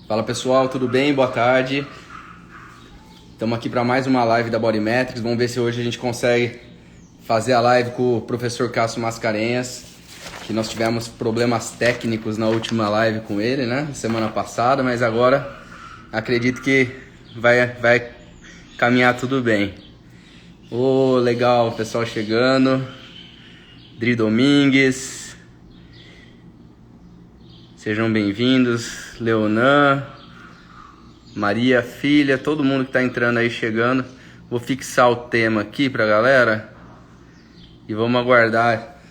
Fala pessoal, tudo bem? Boa tarde. Estamos aqui para mais uma live da Bodymetrics. Vamos ver se hoje a gente consegue fazer a live com o professor Cássio Mascarenhas, que nós tivemos problemas técnicos na última live com ele, né? Semana passada, mas agora acredito que vai caminhar tudo bem. Legal, o pessoal chegando. Dri Domingues. Sejam bem-vindos. Leonan, Maria, filha, todo mundo que tá entrando aí, chegando. Vou fixar o tema aqui pra galera e vamos aguardar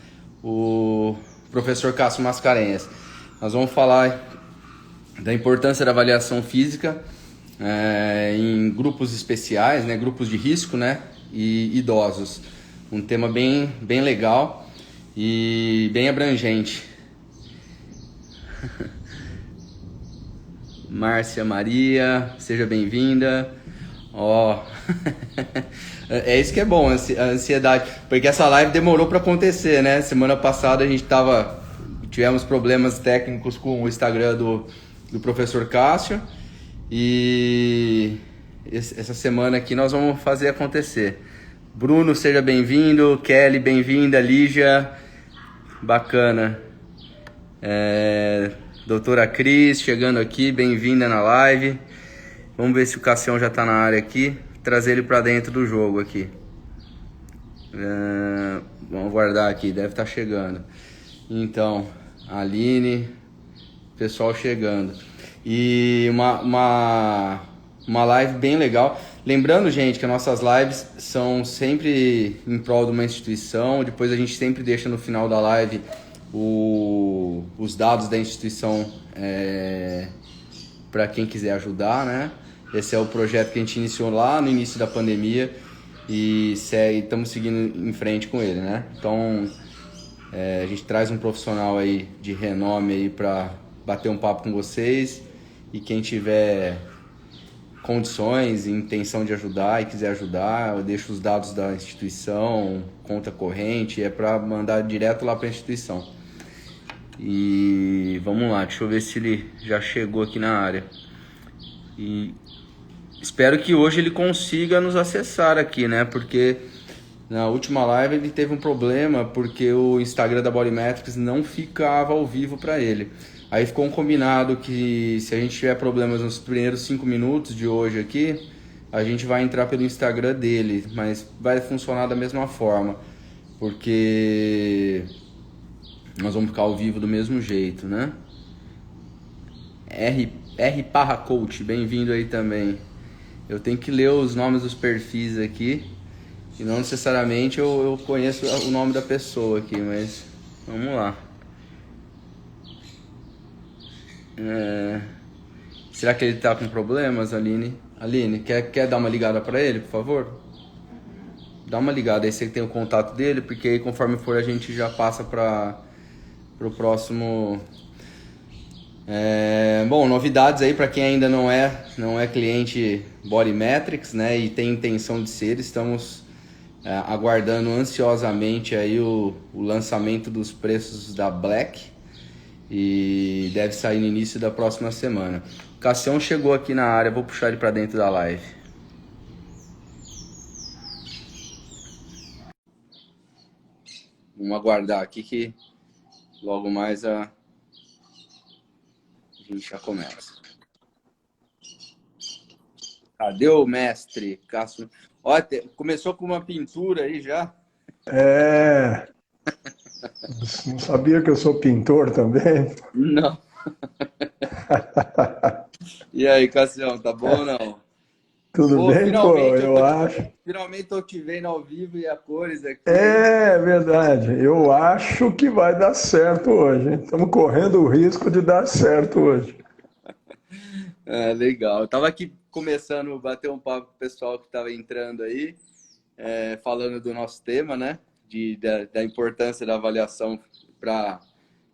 o professor Cássio Mascarenhas. Nós vamos falar da importância da avaliação física em grupos especiais, né, grupos de risco, né, e idosos. Um tema bem legal e bem abrangente. Márcia Maria, seja bem-vinda. É isso que é bom, a ansiedade, porque essa live demorou para acontecer, né? Semana passada tivemos problemas técnicos com o Instagram do professor Cássio e essa semana aqui nós vamos fazer acontecer. Bruno, seja bem-vindo. Kelly, bem-vinda. Lígia, bacana. Doutora Cris, chegando aqui, bem-vinda na live. Vamos ver se o Cassião já tá na área aqui. Trazer ele para dentro do jogo aqui. Vamos guardar aqui, deve estar chegando. Então, Aline, pessoal chegando. E uma live bem legal. Lembrando, gente, que as nossas lives são sempre em prol de uma instituição. Depois a gente sempre deixa no final da live os dados da instituição para quem quiser ajudar, né? Esse é o projeto que a gente iniciou lá no início da pandemia e estamos seguindo em frente com ele, né? Então, a gente traz um profissional aí de renome aí para bater um papo com vocês, e quem tiver condições e intenção de ajudar e quiser ajudar, eu deixo os dados da instituição, conta corrente, é para mandar direto lá para a instituição. E vamos lá, deixa eu ver se ele já chegou aqui na área. E espero que hoje ele consiga nos acessar aqui, né? Porque na última live ele teve um problema porque o Instagram da Bodymetrics não ficava ao vivo para ele. Aí ficou um combinado que se a gente tiver problemas nos primeiros 5 minutos de hoje aqui, a gente vai entrar pelo Instagram dele, mas vai funcionar da mesma forma, porque nós vamos ficar ao vivo do mesmo jeito, né? R Parra Coach, bem-vindo aí também. Eu tenho que ler os nomes dos perfis aqui, e não necessariamente eu conheço o nome da pessoa aqui, mas vamos lá. Será que ele tá com problemas, Aline? Aline, quer dar uma ligada para ele, por favor? Dá uma ligada aí, você tem o contato dele, porque aí conforme for a gente já passa para o próximo. Bom, novidades aí para quem ainda não é cliente Bodymetrics, né, e tem intenção de ser. Estamos aguardando ansiosamente aí o lançamento dos preços da Black, e deve sair no início da próxima semana. O Cassião chegou aqui na área, vou puxar ele para dentro da live. Vamos aguardar aqui que logo mais a gente já começa. Cadê o mestre Cássio? Olha, começou com uma pintura aí já. Não sabia que eu sou pintor também? Não. E aí, Cassião, tá bom ou não? Tudo bem, pô? Eu acho. Finalmente tô te vendo ao vivo e a cores aqui. É verdade. Eu acho que vai dar certo hoje, hein? Estamos correndo o risco de dar certo hoje. Legal. Eu tava aqui começando a bater um papo com o pessoal que tava entrando aí, falando do nosso tema, né? Da importância da avaliação para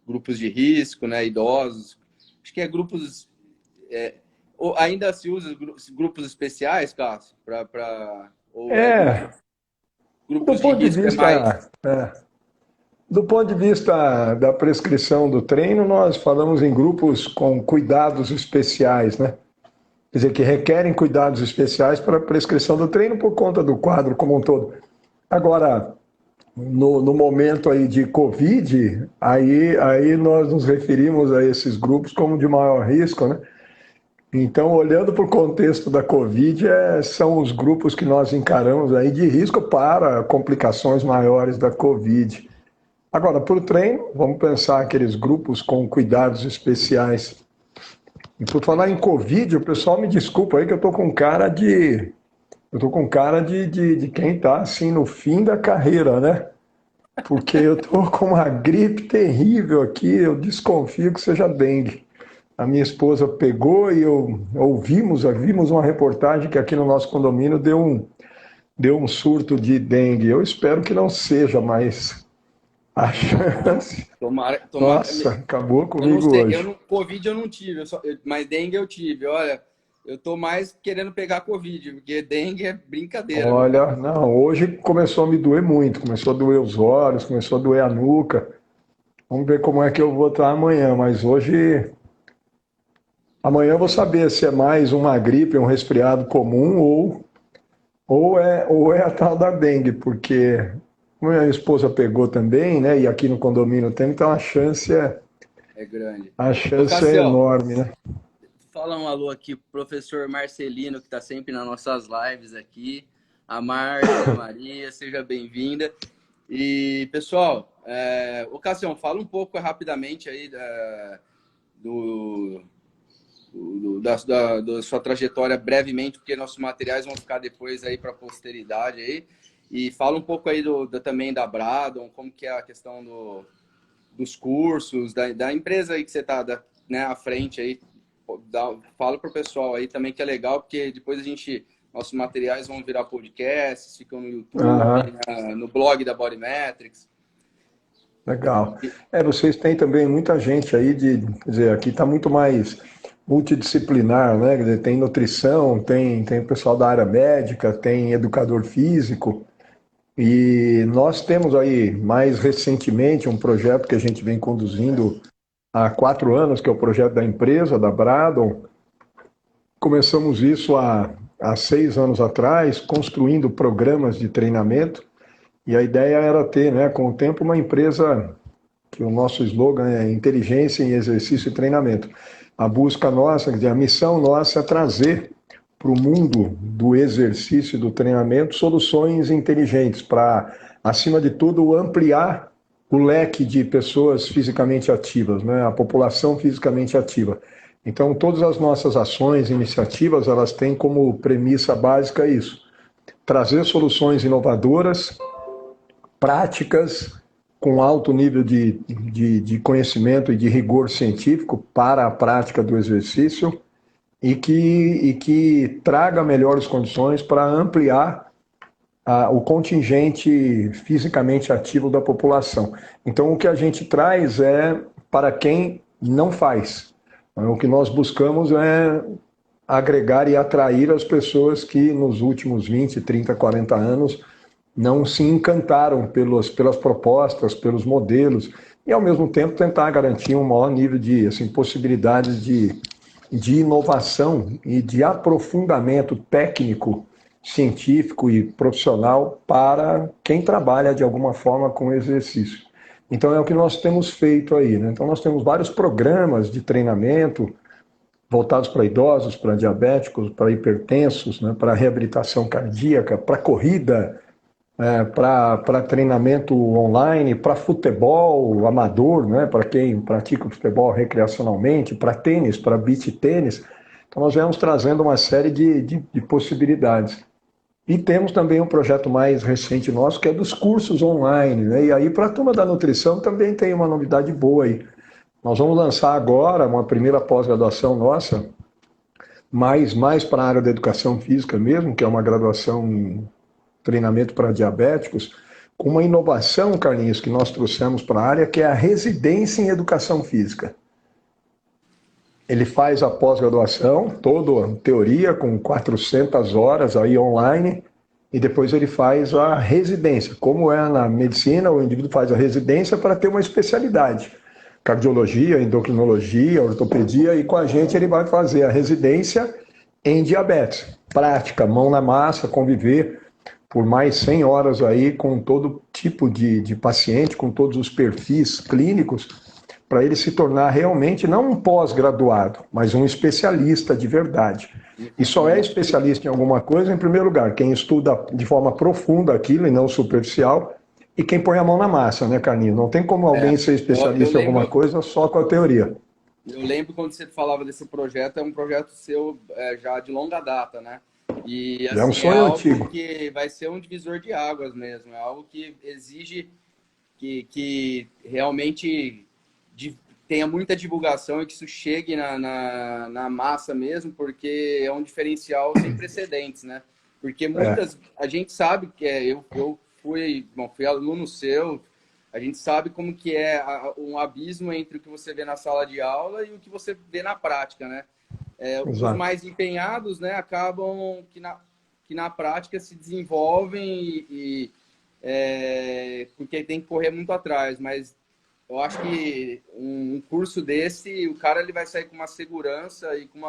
grupos de risco, né? Idosos. Acho que grupos. Ainda se usa grupos especiais, Cássio? Do Grupos de ponto de risco vista, Do ponto de vista da prescrição do treino, nós falamos em grupos com cuidados especiais, né? Quer dizer, que requerem cuidados especiais para a prescrição do treino por conta do quadro como um todo. Agora, no momento aí de Covid, aí nós nos referimos a esses grupos como de maior risco, né? Então, olhando para o contexto da Covid, são os grupos que nós encaramos aí de risco para complicações maiores da Covid. Agora, para o treino, vamos pensar aqueles grupos com cuidados especiais. E por falar em Covid, o pessoal me desculpa aí que eu estou com cara de. Eu tô com cara de quem está assim no fim da carreira, né? Porque eu estou com uma gripe terrível aqui, eu desconfio que seja dengue. A minha esposa pegou e vimos uma reportagem que aqui no nosso condomínio deu um surto de dengue. Eu espero que não seja, mas a chance. Tomara. Nossa, acabou Eu não comigo sei, hoje. Covid eu não tive, mas dengue eu tive. Olha, eu tô mais querendo pegar Covid, porque dengue é brincadeira, viu, cara? Olha, não, hoje começou a me doer muito, começou a doer os olhos, começou a doer a nuca. Vamos ver como é que eu vou estar amanhã, mas amanhã eu vou saber se é mais uma gripe, um resfriado comum ou é a tal da dengue, porque minha esposa pegou também, né? E aqui no condomínio tem, então É grande. a Ô, chance é Cassiel, enorme, né? fala um alô aqui pro professor Marcelino, que está sempre nas nossas lives aqui. A Márcia, a Maria, seja bem-vinda. E, pessoal, ô Cassião, fala um pouco rapidamente aí do, da sua trajetória brevemente, porque nossos materiais vão ficar depois aí para a posteridade aí. E fala um pouco aí também da Bradon, como que é a questão dos cursos, da empresa aí que você está, né, à frente aí. Fala pro pessoal aí também que é legal, porque depois nossos materiais vão virar podcasts, ficam no YouTube, Aham, no blog da Bodymetrics. legal. Vocês têm também muita gente aí quer dizer, aqui está muito mais multidisciplinar, né? Quer dizer, tem nutrição, tem pessoal da área médica, tem educador físico. E nós temos aí, mais recentemente, um projeto que a gente vem conduzindo há 4 anos, que é o projeto da empresa, da Bradon. Começamos isso há 6 anos atrás, construindo programas de treinamento, e a ideia era ter, né, com o tempo, uma empresa que o nosso slogan é inteligência em exercício e treinamento. A busca nossa, quer dizer, a missão nossa é trazer para o mundo do exercício e do treinamento soluções inteligentes para, acima de tudo, ampliar o leque de pessoas fisicamente ativas, né? A população fisicamente ativa. Então, todas as nossas ações, iniciativas, elas têm como premissa básica isso: trazer soluções inovadoras, práticas, com alto nível de conhecimento e de rigor científico para a prática do exercício e que traga melhores condições para ampliar o contingente fisicamente ativo da população. Então, o que a gente traz é para quem não faz. O que nós buscamos é agregar e atrair as pessoas que nos últimos 20, 30, 40 anos não se encantaram pelas propostas, pelos modelos, e ao mesmo tempo tentar garantir um maior nível de assim, possibilidades de inovação e de aprofundamento técnico, científico e profissional para quem trabalha de alguma forma com exercício. Então é o que nós temos feito aí, né? Então nós temos vários programas de treinamento voltados para idosos, para diabéticos, para hipertensos, né? Para reabilitação cardíaca, para corrida, para treinamento online, para futebol amador, né? Para quem pratica o futebol recreacionalmente, para tênis, para beach tênis. Então nós vamos trazendo uma série de possibilidades. E temos também um projeto mais recente nosso, que é dos cursos online, né? E aí, para a turma da nutrição, também tem uma novidade boa aí. Nós vamos lançar agora uma primeira pós-graduação nossa, mais para a área da educação física mesmo, que é uma graduação em treinamento para diabéticos, com uma inovação, Carlinhos, que nós trouxemos para a área, que é a residência em educação física. Ele faz a pós-graduação, toda a teoria, com 400 horas aí online, e depois ele faz a residência. Como é na medicina, o indivíduo faz a residência para ter uma especialidade. Cardiologia, endocrinologia, ortopedia, e com a gente ele vai fazer a residência em diabetes. Prática, mão na massa, conviver por mais 100 horas aí com todo tipo de paciente, com todos os perfis clínicos, para ele se tornar realmente não um pós-graduado, mas um especialista de verdade. E só é especialista em alguma coisa, em primeiro lugar, quem estuda de forma profunda aquilo e não superficial, e quem põe a mão na massa, né, Carlinhos? Não tem como alguém ser especialista em alguma coisa só com a teoria. Eu lembro quando você falava desse projeto, é um projeto seu já de longa data, né? E assim, é um sonho antigo. Que vai ser um divisor de águas mesmo, é algo que exige que realmente tenha muita divulgação e que isso chegue na massa mesmo, porque é um diferencial sem precedentes, né? Porque a gente sabe que eu fui aluno seu, a gente sabe como que é um abismo entre o que você vê na sala de aula e o que você vê na prática, né? Os mais empenhados, né, acabam que na prática se desenvolvem porque tem que correr muito atrás, mas eu acho que um curso desse, o cara ele vai sair com uma segurança e com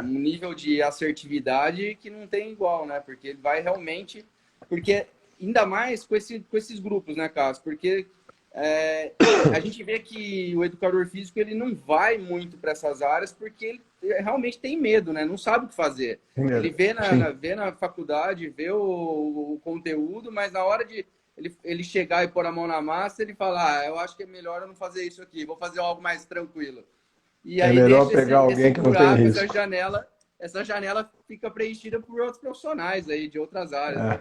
um nível de assertividade que não tem igual, né? Porque ele vai realmente... Porque ainda mais com esses grupos, né, Cássio? Porque a gente vê que o educador físico ele não vai muito para essas áreas porque ele realmente tem medo, né? Não sabe o que fazer. Ele vê na faculdade, vê o conteúdo, mas na hora de ele chegar e pôr a mão na massa, ele fala, eu acho que é melhor eu não fazer isso aqui, vou fazer algo mais tranquilo. E aí melhor pegar alguém que não tem risco. Essa janela fica preenchida por outros profissionais aí de outras áreas. Né?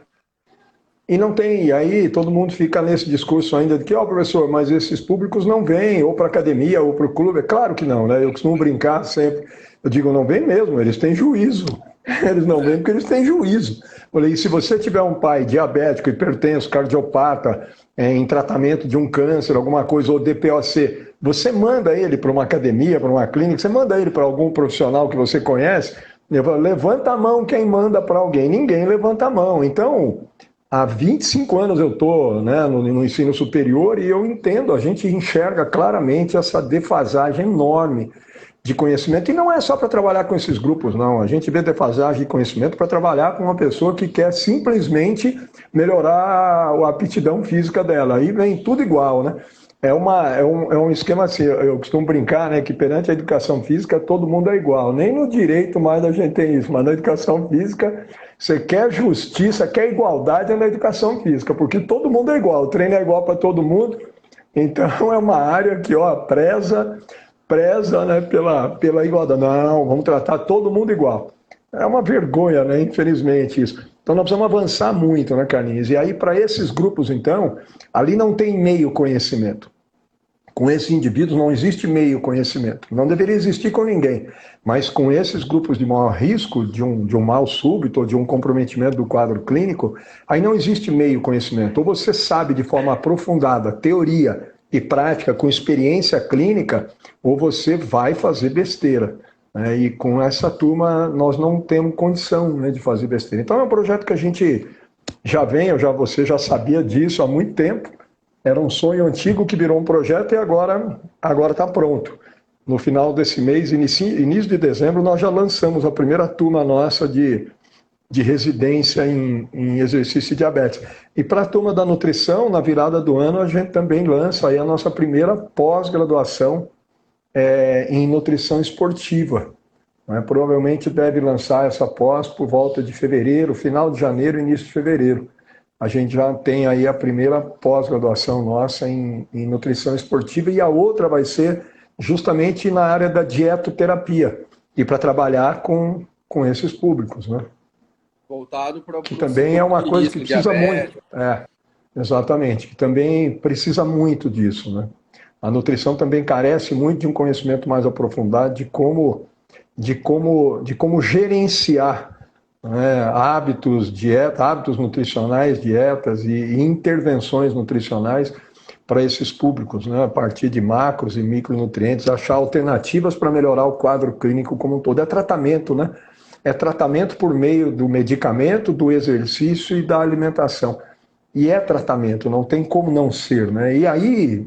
E não tem, e aí todo mundo fica nesse discurso ainda de que, professor, mas esses públicos não vêm ou para a academia ou para o clube. É claro que não, né? Eu costumo brincar sempre. Eu digo, não vem mesmo, eles têm juízo. Eles não vêm porque eles têm juízo. Falei, se você tiver um pai diabético, hipertenso, cardiopata, em tratamento de um câncer, alguma coisa, ou DPOC, você manda ele para uma academia, para uma clínica, você manda ele para algum profissional que você conhece, levanta a mão quem manda para alguém. Ninguém levanta a mão. Então... Há 25 anos eu estou, né, no ensino superior e eu entendo, a gente enxerga claramente essa defasagem enorme de conhecimento. E não é só para trabalhar com esses grupos, não. A gente vê defasagem de conhecimento para trabalhar com uma pessoa que quer simplesmente melhorar a aptidão física dela. Aí vem tudo igual, né? É um esquema assim, eu costumo brincar, né, que perante a educação física todo mundo é igual. Nem no direito mais a gente tem isso, mas na educação física você quer justiça, quer igualdade na educação física, porque todo mundo é igual, o treino é igual para todo mundo. Então é uma área que preza, né, pela igualdade. Não, vamos tratar todo mundo igual. É uma vergonha, né, infelizmente isso. Então nós precisamos avançar muito, né, Carlinhos? E aí para esses grupos, então, ali não tem meio conhecimento. Com esses indivíduos não existe meio conhecimento. Não deveria existir com ninguém. Mas com esses grupos de maior risco, de um mal súbito ou de um comprometimento do quadro clínico, aí não existe meio conhecimento. Ou você sabe de forma aprofundada, teoria e prática, com experiência clínica, ou você vai fazer besteira. E com essa turma nós não temos condição, né, de fazer besteira. Então é um projeto que a gente você já sabia disso há muito tempo. Era um sonho antigo que virou um projeto e agora está pronto. No final desse mês, início de dezembro, nós já lançamos a primeira turma nossa de residência em exercício de diabetes. E para a turma da nutrição, na virada do ano, a gente também lança aí a nossa primeira pós-graduação em nutrição esportiva. Provavelmente deve lançar essa pós por volta de fevereiro, final de janeiro, início de fevereiro. A gente já tem aí a primeira pós-graduação nossa em nutrição esportiva e a outra vai ser justamente na área da dietoterapia e para trabalhar com esses públicos, né? Voltado para que também é uma coisa que precisa muito. Exatamente, que também precisa muito disso, né? A nutrição também carece muito de um conhecimento mais aprofundado de como gerenciar, né, hábitos nutricionais, dietas e intervenções nutricionais para esses públicos, né, a partir de macros e micronutrientes, achar alternativas para melhorar o quadro clínico como um todo. É tratamento, né? é tratamento por meio do medicamento, do exercício e da alimentação. E é tratamento, não tem como não ser, né? E aí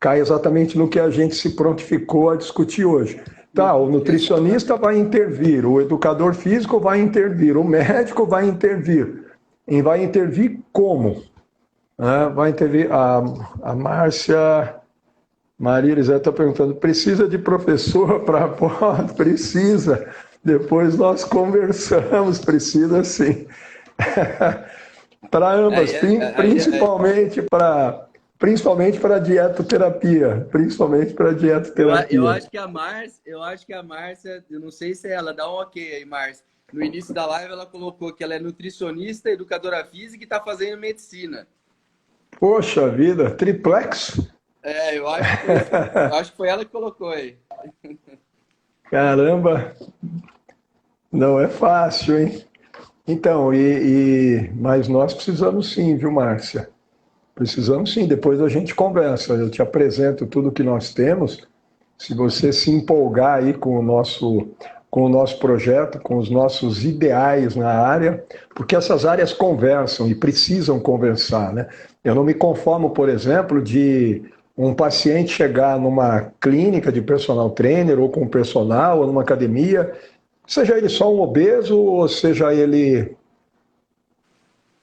cai exatamente no que a gente se prontificou a discutir hoje. Tá, o nutricionista vai intervir, o educador físico vai intervir, o médico vai intervir. E vai intervir como? Vai intervir a Márcia Maria Elisete está perguntando, precisa de professor para... Precisa. Depois nós conversamos, precisa sim. Para ambas, principalmente para dietoterapia, principalmente para dietoterapia. Eu acho que a Márcia, eu não sei se ela dá um ok aí, Márcia. No início da live ela colocou que ela é nutricionista, educadora física e está fazendo medicina. Poxa vida, triplex? Eu acho que foi ela que colocou aí. Caramba, não é fácil, hein? Então, mas nós precisamos sim, viu, Márcia? Precisamos sim, depois a gente conversa, eu te apresento tudo que nós temos. Se você se empolgar aí com o nosso projeto, com os nossos ideais na área, porque essas áreas conversam e precisam conversar, né? Eu não me conformo, por exemplo, de um paciente chegar numa clínica de personal trainer ou com personal ou numa academia, seja ele só um obeso ou seja ele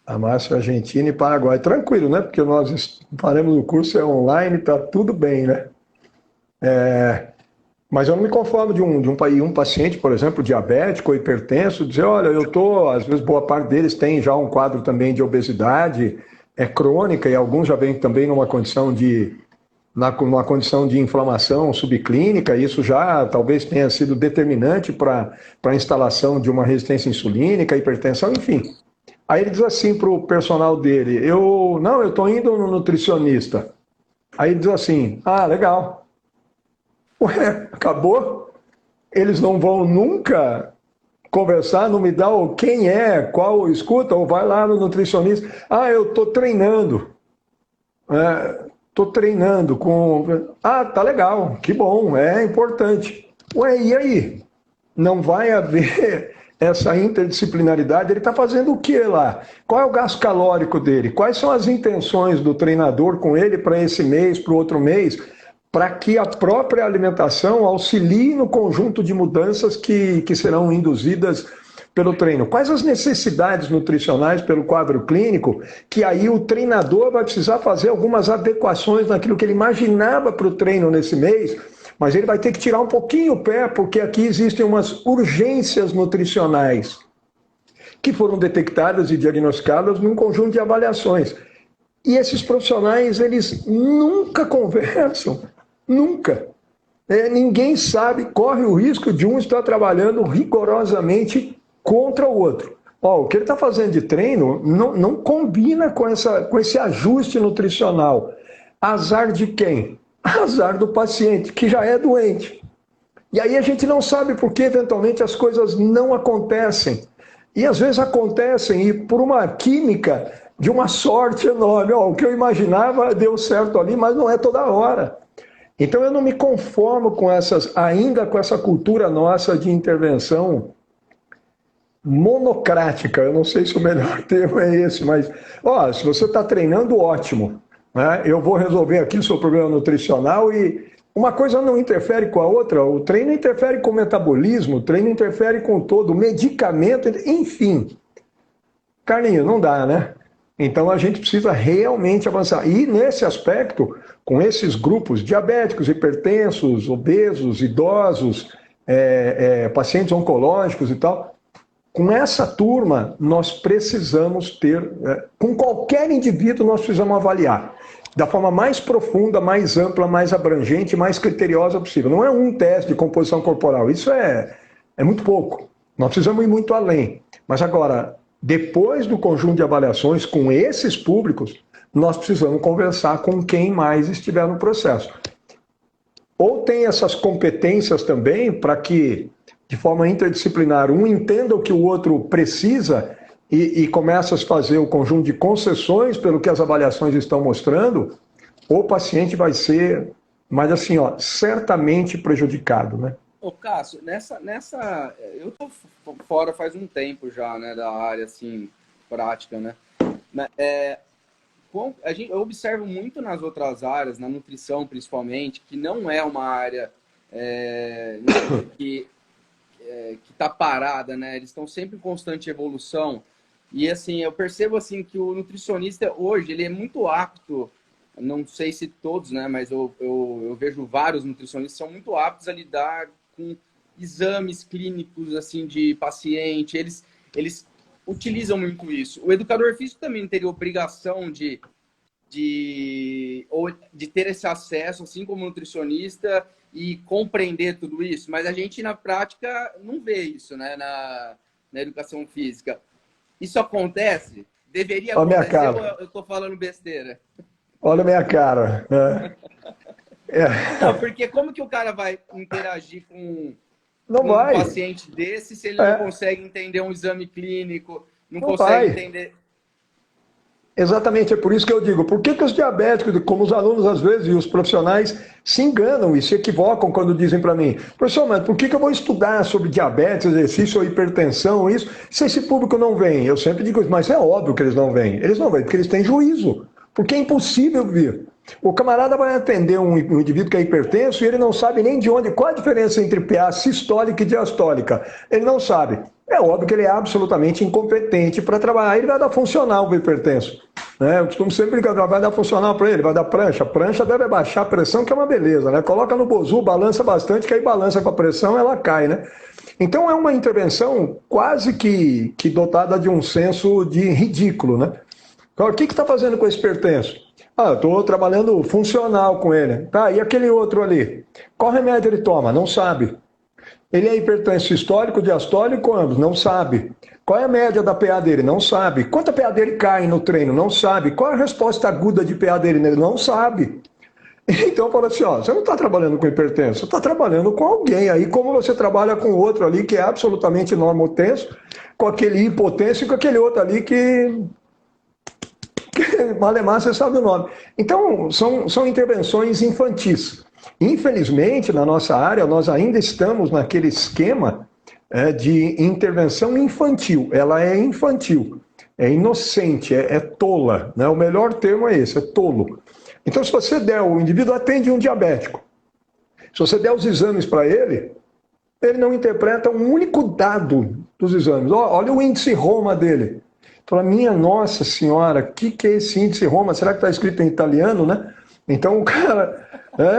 a Márcia Argentina e Paraguai. Tranquilo, né? Porque nós faremos o curso online, tá tudo bem, né? Mas eu não me conformo de um paciente, por exemplo, diabético ou hipertenso, dizer, olha, às vezes boa parte deles tem já um quadro também de obesidade, crônica, e alguns já vêm também numa condição de inflamação subclínica, isso já talvez tenha sido determinante para a instalação de uma resistência insulínica, hipertensão, enfim. Aí ele diz assim para o personal dele, eu estou indo no nutricionista. Aí ele diz assim, legal. Ué, acabou? Eles não vão nunca conversar, não me dá quem é, qual escuta, ou vai lá no nutricionista. Eu estou treinando. Estou treinando com... tá legal, que bom, é importante. Ué, e aí? Não vai haver essa interdisciplinaridade? Ele está fazendo o que lá? Qual é o gasto calórico dele? Quais são as intenções do treinador com ele para esse mês, para o outro mês? Para que a própria alimentação auxilie no conjunto de mudanças que serão induzidas pelo treino. Quais as necessidades nutricionais pelo quadro clínico, que aí o treinador vai precisar fazer algumas adequações naquilo que ele imaginava para o treino nesse mês, mas ele vai ter que tirar um pouquinho o pé, porque aqui existem umas urgências nutricionais que foram detectadas e diagnosticadas num conjunto de avaliações. E esses profissionais, eles nunca conversam, nunca. Ninguém sabe, corre o risco de um estar trabalhando rigorosamente contra o outro. O que ele está fazendo de treino não combina com esse ajuste nutricional. Azar de quem? Azar do paciente, que já é doente. E aí a gente não sabe por que, eventualmente, as coisas não acontecem. E às vezes acontecem e por uma química de uma sorte enorme. O que eu imaginava deu certo ali, mas não é toda hora. Então eu não me conformo ainda com essa cultura nossa de intervenção monocrática. Eu não sei se o melhor termo é esse, mas se você está treinando, ótimo, né? Eu vou resolver aqui o seu problema nutricional e uma coisa não interfere com a outra. O treino interfere com o metabolismo, o treino interfere com todo, o medicamento, enfim. Carlinhos, não dá, né? Então a gente precisa realmente avançar. E nesse aspecto, com esses grupos diabéticos, hipertensos, obesos, idosos, pacientes oncológicos e tal, com essa turma nós precisamos ter, com qualquer indivíduo nós precisamos avaliar da forma mais profunda, mais ampla, mais abrangente, mais criteriosa possível. Não é um teste de composição corporal, isso é muito pouco. Nós precisamos ir muito além. Mas agora, depois do conjunto de avaliações com esses públicos, nós precisamos conversar com quem mais estiver no processo. Ou tem essas competências também para que, de forma interdisciplinar, um entenda o que o outro precisa e começa a fazer o conjunto de concessões pelo que as avaliações estão mostrando, ou o paciente vai ser, mas assim, certamente prejudicado, né? Ô, Cássio, eu tô fora faz um tempo já, né, da área, assim, prática, né? Eu observo muito nas outras áreas, na nutrição principalmente, que não é uma área é, que está parada, né? Eles estão sempre em constante evolução. E assim, eu percebo assim que o nutricionista hoje ele é muito apto, não sei se todos, né? Mas eu vejo vários nutricionistas são muito aptos a lidar com exames clínicos assim de paciente. Eles utilizam muito isso. O educador físico também teria obrigação de ter esse acesso, assim como nutricionista, e compreender tudo isso, mas a gente na prática não vê isso, né, na educação física. Isso acontece? Deveria Olha a minha acontecer ou cara. eu estou falando besteira? Olha a minha cara. Né? Não, porque como que o cara vai interagir com Não um vai. paciente desse se ele não É, consegue entender um exame clínico, não não consegue vai. entender... Exatamente, é por isso que eu digo, por que, que os diabéticos, como os alunos às vezes e os profissionais, se enganam e se equivocam quando dizem para mim, professor, mas por que, que eu vou estudar sobre diabetes, exercício, hipertensão, isso, se esse público não vem? Eu sempre digo isso, mas é óbvio que eles não vêm. Eles não vêm porque eles têm juízo, porque é impossível vir. O camarada vai atender um indivíduo que é hipertenso e ele não sabe nem de onde, qual a diferença entre PA sistólica e diastólica. Ele não sabe. É óbvio que ele é absolutamente incompetente para trabalhar. Ele vai dar funcional para o hipertenso. Né? Eu costumo sempre brincar, vai dar funcional para ele, vai dar prancha. Prancha deve baixar a pressão, que é uma beleza. Né? Coloca no bozu, balança bastante, que aí balança com a pressão, ela cai. Né? Então é uma intervenção quase que dotada de um senso de ridículo. Né? Então, o que está fazendo com esse hipertenso? Ah, eu estou trabalhando funcional com ele. Tá, e aquele outro ali? Qual remédio ele toma? Não sabe. Ele é hipertenso histórico, diastólico, ambos? Não sabe. Qual é a média da PA dele? Não sabe. Quanta PA dele cai no treino? Não sabe. Qual é a resposta aguda de PA dele nele? Não sabe. Então fala assim, ó, você não está trabalhando com hipertenso, você está trabalhando com alguém aí, como você trabalha com outro ali que é absolutamente normotenso, com aquele hipotenso e com aquele outro ali que Malemar, você sabe o nome. Então, são intervenções infantis. Infelizmente, na nossa área, nós ainda estamos naquele esquema de intervenção infantil. Ela é infantil, é inocente, é tola. Né? O melhor termo é esse, é tolo. Então, se você der, o indivíduo atende um diabético. Se você der os exames para ele não interpreta um único dado dos exames. Olha o índice Roma dele. Fala, minha Nossa Senhora, o que é esse índice Roma? Será que está escrito em italiano, né? Então o cara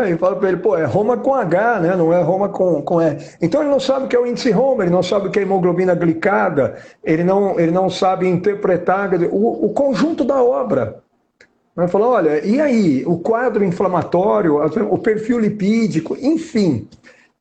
e fala para ele, pô, é Roma com H, né? Não é Roma com E. Então ele não sabe o que é o índice Roma, ele não sabe o que é hemoglobina glicada, ele não sabe interpretar o conjunto da obra. Ele fala, olha, e aí, o quadro inflamatório, o perfil lipídico, enfim.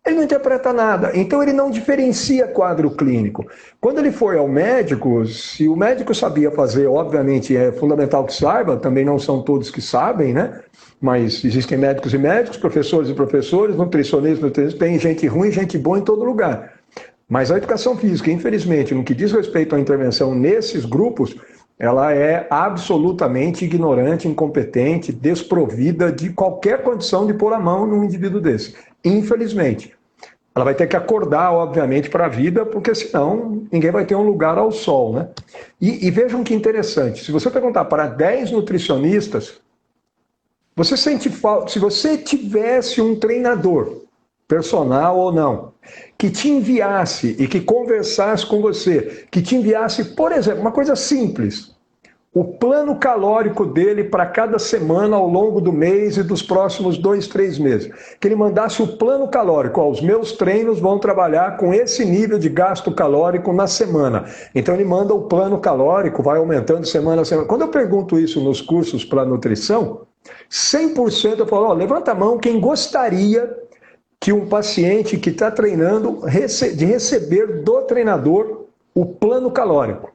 Ele não interpreta nada, então ele não diferencia quadro clínico. Quando ele foi ao médico, se o médico sabia fazer, obviamente é fundamental que saiba, também não são todos que sabem, né? Mas existem médicos e médicos, professores e professores, nutricionistas, tem gente ruim e gente boa em todo lugar. Mas a educação física, infelizmente, no que diz respeito à intervenção nesses grupos, ela é absolutamente ignorante, incompetente, desprovida de qualquer condição de pôr a mão num indivíduo desse. Infelizmente. Ela vai ter que acordar, obviamente, para a vida, porque senão ninguém vai ter um lugar ao sol. Né? E vejam que interessante, se você perguntar para 10 nutricionistas, você sente falta, se você tivesse um treinador, personal ou não, que te enviasse e que conversasse com você, que te enviasse, por exemplo, uma coisa simples, o plano calórico dele para cada semana ao longo do mês e dos próximos 2, 3 meses. Que ele mandasse o plano calórico. Os meus treinos vão trabalhar com esse nível de gasto calórico na semana. Então ele manda o plano calórico, vai aumentando semana a semana. Quando eu pergunto isso nos cursos para nutrição, 100% eu falo, levanta a mão quem gostaria que um paciente que está treinando de receber do treinador o plano calórico.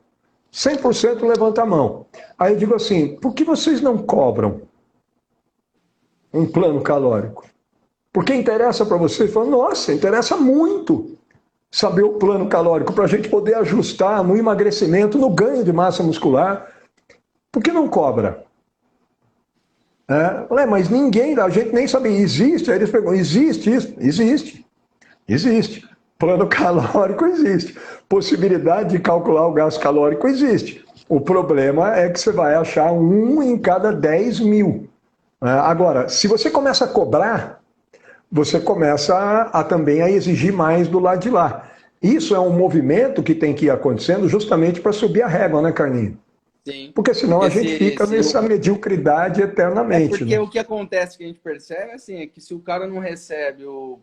100% levanta a mão. Aí eu digo assim, por que vocês não cobram um plano calórico? Porque interessa para vocês? Falam, nossa, interessa muito saber o plano calórico para a gente poder ajustar no emagrecimento, no ganho de massa muscular. Por que não cobra? Mas ninguém, a gente nem sabe, existe? Aí eles perguntam, existe isso? Existe. Existe. Plano calórico existe. Possibilidade de calcular o gasto calórico existe. O problema é que você vai achar um em cada 10 mil. Agora, se você começa a cobrar, você começa também a exigir mais do lado de lá. Isso é um movimento que tem que ir acontecendo justamente para subir a régua, né, Carlinhos? Sim. Porque senão a Porque gente fica nessa mediocridade eternamente. porque Né? o que acontece, que a gente percebe, assim, é que se o cara não recebe o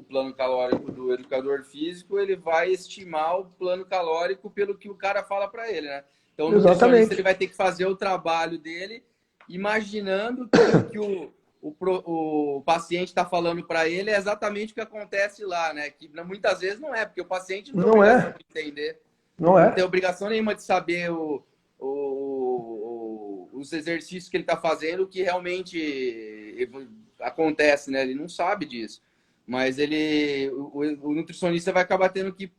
plano calórico do educador físico, ele vai estimar o plano calórico pelo que o cara fala para ele, né? Então o nutricionista ele vai ter que fazer o trabalho dele imaginando que o paciente está falando para ele é exatamente o que acontece lá, né? Que muitas vezes não é, porque o paciente não tem obrigação de entender. Não tem obrigação nenhuma de saber os exercícios que ele está fazendo, o que realmente acontece, né? Ele não sabe disso. Mas o nutricionista vai acabar tendo que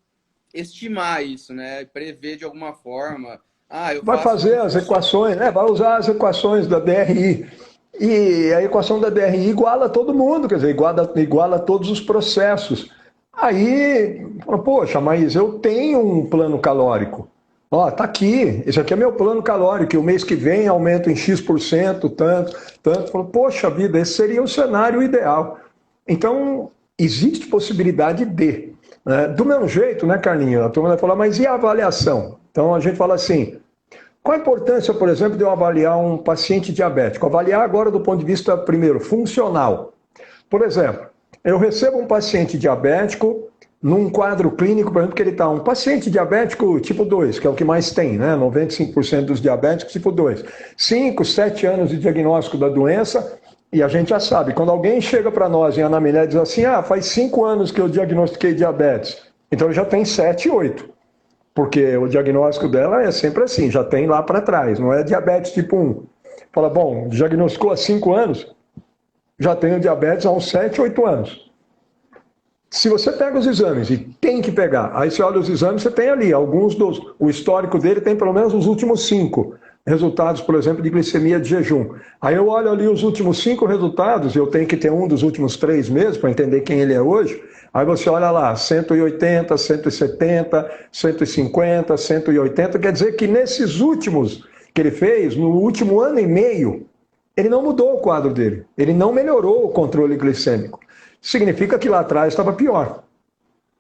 estimar isso, né? Prever de alguma forma. Vai fazer as equações, né? Vai usar as equações da DRI. E a equação da DRI iguala todo mundo, quer dizer, iguala todos os processos. Aí, poxa, mas eu tenho um plano calórico. Ó, tá aqui, esse aqui é meu plano calórico, e o mês que vem aumento em X%, tanto. Falo, poxa vida, esse seria o cenário ideal. Então, existe possibilidade de. Do mesmo jeito, né, Carlinhos? A turma vai falar, mas e a avaliação? Então, a gente fala assim, qual a importância, por exemplo, de eu avaliar um paciente diabético? Avaliar agora do ponto de vista, primeiro, funcional. Por exemplo, eu recebo um paciente diabético num quadro clínico, por exemplo, que ele está um paciente diabético tipo 2, que é o que mais tem, né? 95% dos diabéticos tipo 2. 5, 7 anos de diagnóstico da doença, e a gente já sabe, quando alguém chega para nós em anamnese e diz assim, faz 5 anos que eu diagnostiquei diabetes, então ele já tem 7, 8. Porque o diagnóstico dela é sempre assim, já tem lá para trás, não é diabetes tipo 1. Fala, bom, diagnosticou há 5 anos, já tem o diabetes há uns 7, 8 anos. Se você pega os exames, e tem que pegar, aí você olha os exames, você tem ali, o histórico dele tem pelo menos os últimos 5 resultados, por exemplo, de glicemia de jejum. Aí eu olho ali os últimos 5 resultados, e eu tenho que ter um dos últimos 3 meses para entender quem ele é hoje. Aí você olha lá, 180, 170, 150, 180, quer dizer que nesses últimos que ele fez, no último ano e meio, ele não mudou o quadro dele, ele não melhorou o controle glicêmico. Significa que lá atrás estava pior.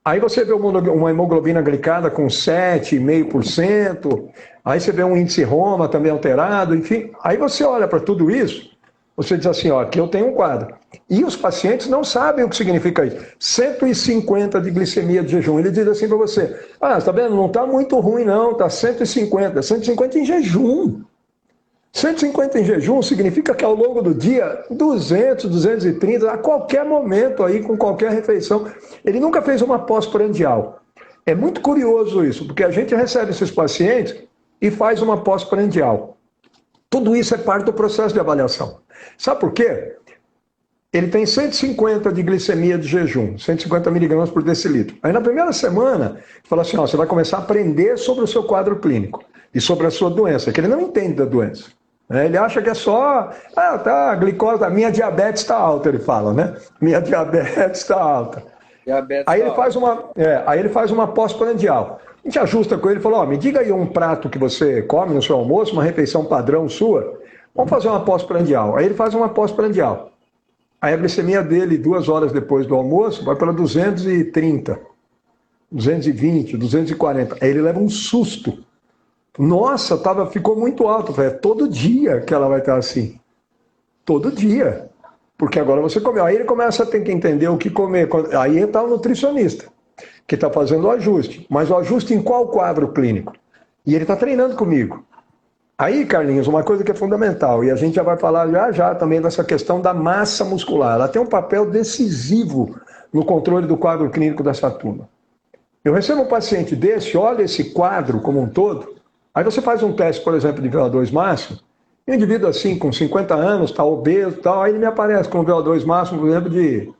Aí você vê uma hemoglobina glicada com 7,5%, aí você vê um índice Roma também alterado, enfim. Aí você olha para tudo isso, você diz assim, aqui eu tenho um quadro. E os pacientes não sabem o que significa isso. 150 de glicemia de jejum. Ele diz assim para você, está vendo, não está muito ruim não, está 150. 150 em jejum. 150 em jejum significa que ao longo do dia, 200, 230, a qualquer momento aí, com qualquer refeição. Ele nunca fez uma pós-prandial. É muito curioso isso, porque a gente recebe esses pacientes e faz uma pós-prandial. Tudo isso é parte do processo de avaliação. Sabe por quê? Ele tem 150 de glicemia de jejum, 150 miligramas por decilitro. Aí na primeira semana, fala assim, você vai começar a aprender sobre o seu quadro clínico e sobre a sua doença, que ele não entende da doença. Ele acha que é só, a glicose, a minha diabetes está alta, ele fala, né? Minha diabetes está alta. Aí ele faz uma pós-prandial. A gente ajusta com ele e fala, me diga aí um prato que você come no seu almoço, uma refeição padrão sua, vamos fazer uma pós-prandial. Aí ele faz uma pós-prandial. Aí a glicemia dele, 2 horas depois do almoço, vai para 230, 220, 240. Aí ele leva um susto. Nossa, ficou muito alto. É todo dia que ela vai estar assim. Todo dia. Porque agora você comeu. Aí ele começa a ter que entender o que comer. Aí está o nutricionista, que está fazendo o ajuste. Mas o ajuste em qual quadro clínico? E ele está treinando comigo. Aí, Carlinhos, uma coisa que é fundamental, e a gente já vai falar já também dessa questão da massa muscular. Ela tem um papel decisivo no controle do quadro clínico dessa turma. Eu recebo um paciente desse, olha esse quadro como um todo, aí você faz um teste, por exemplo, de VO2 máximo, e um indivíduo assim, com 50 anos, está obeso e tal, aí ele me aparece com um VO2 máximo, por exemplo, de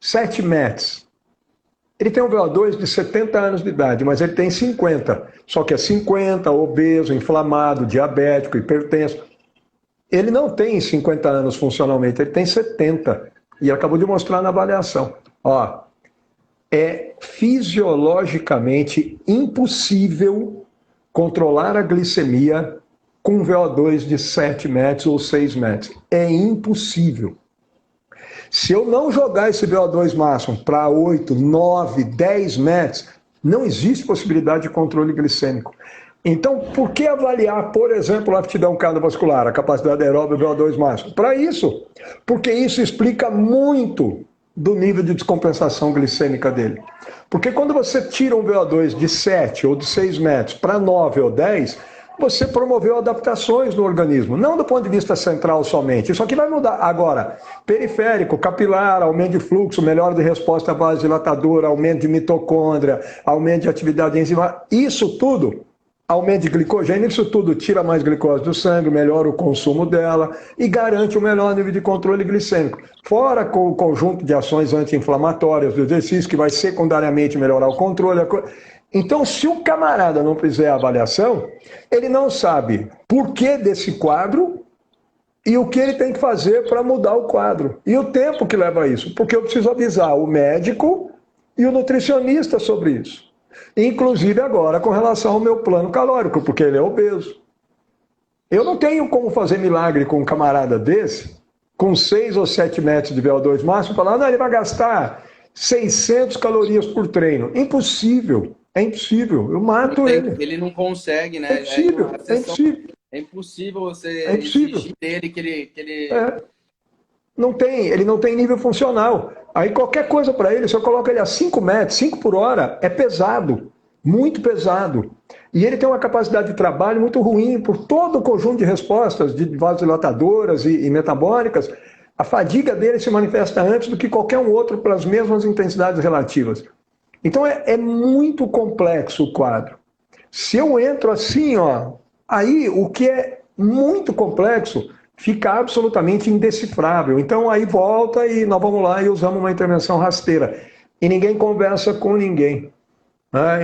7 METs. Ele tem um VO2 de 70 anos de idade, mas ele tem 50. Só que é 50, obeso, inflamado, diabético, hipertenso. Ele não tem 50 anos funcionalmente, ele tem 70. E acabou de mostrar na avaliação. É fisiologicamente impossível controlar a glicemia com VO2 de 7 metros ou 6 metros. É impossível. Se eu não jogar esse VO2 máximo para 8, 9, 10 metros, não existe possibilidade de controle glicêmico. Então, por que avaliar, por exemplo, a aptidão cardiovascular, a capacidade aeróbica do VO2 máximo? Para isso, porque isso explica muito do nível de descompensação glicêmica dele. Porque quando você tira um VO2 de 7 ou de 6 metros para 9 ou 10, você promoveu adaptações no organismo, não do ponto de vista central somente. Isso aqui vai mudar. Agora, periférico, capilar, aumento de fluxo, melhora de resposta vasodilatadora, aumento de mitocôndria, aumento de atividade enzimática, isso tudo, aumento de glicogênio, isso tudo tira mais glicose do sangue, melhora o consumo dela e garante o melhor nível de controle glicêmico. Fora com o conjunto de ações anti-inflamatórias do exercício, que vai secundariamente melhorar o controle. Então, se o camarada não fizer a avaliação, ele não sabe por que desse quadro e o que ele tem que fazer para mudar o quadro. E o tempo que leva a isso, porque eu preciso avisar o médico e o nutricionista sobre isso. Inclusive agora com relação ao meu plano calórico, porque ele é obeso. Eu não tenho como fazer milagre com um camarada desse, com 6 ou 7 metros de VO2 máximo, falar, não, ele vai gastar 600 calorias por treino. Impossível. É impossível, eu mato ele. Ele não consegue, né? É impossível, é impossível. É impossível você exigir dele que ele... Não tem, ele não tem nível funcional. Aí qualquer coisa para ele, se eu coloco ele a 5 metros, 5 por hora, é pesado, muito pesado. E ele tem uma capacidade de trabalho muito ruim por todo o conjunto de respostas, de vasodilatadoras e metabólicas. A fadiga dele se manifesta antes do que qualquer um outro pelas mesmas intensidades relativas. Então é muito complexo o quadro. Se eu entro assim, ó, aí o que é muito complexo fica absolutamente indecifrável. Então aí volta e nós vamos lá e usamos uma intervenção rasteira. E ninguém conversa com ninguém.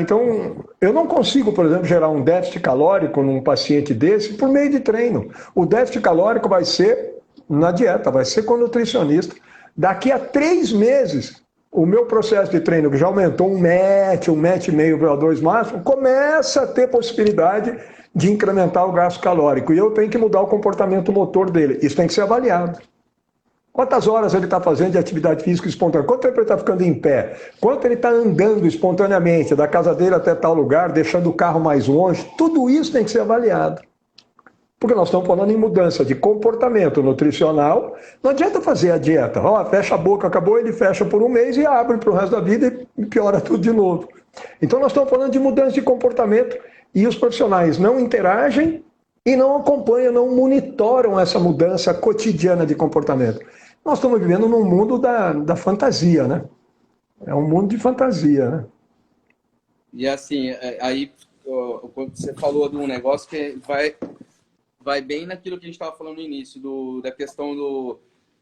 Então eu não consigo, por exemplo, gerar um déficit calórico num paciente desse por meio de treino. O déficit calórico vai ser na dieta, vai ser com o nutricionista. Daqui a 3 meses... o meu processo de treino, que já aumentou 1 metro, 1,5 metro VO2 máximo, começa a ter possibilidade de incrementar o gasto calórico. E eu tenho que mudar o comportamento motor dele. Isso tem que ser avaliado. Quantas horas ele está fazendo de atividade física espontânea? Quanto tempo ele está ficando em pé? Quanto ele está andando espontaneamente, da casa dele até tal lugar, deixando o carro mais longe? Tudo isso tem que ser avaliado. Porque nós estamos falando em mudança de comportamento nutricional. Não adianta fazer a dieta. Fecha a boca, acabou, ele fecha por 1 mês e abre para o resto da vida e piora tudo de novo. Então nós estamos falando de mudança de comportamento e os profissionais não interagem e não acompanham, não monitoram essa mudança cotidiana de comportamento. Nós estamos vivendo num mundo da fantasia, né? É um mundo de fantasia, né? E assim, aí quando você falou de um negócio que vai bem naquilo que a gente estava falando no início, da questão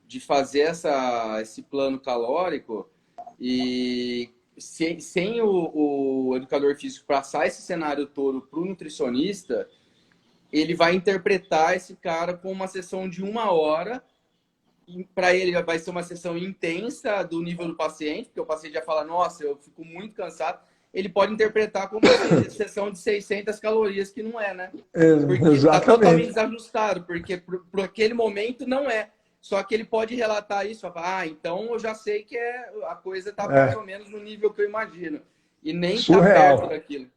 de fazer esse plano calórico e sem o educador físico passar esse cenário todo para o nutricionista, ele vai interpretar esse cara com uma sessão de 1 hora. Para ele vai ser uma sessão intensa do nível do paciente, porque o paciente já fala, nossa, eu fico muito cansado. Ele pode interpretar como uma sessão de 600 calorias, que não é, né? Porque está totalmente desajustado, porque por aquele momento não é. Só que ele pode relatar isso, falar, então eu já sei que a coisa está mais ou menos no nível que eu imagino. E nem está perto daquilo.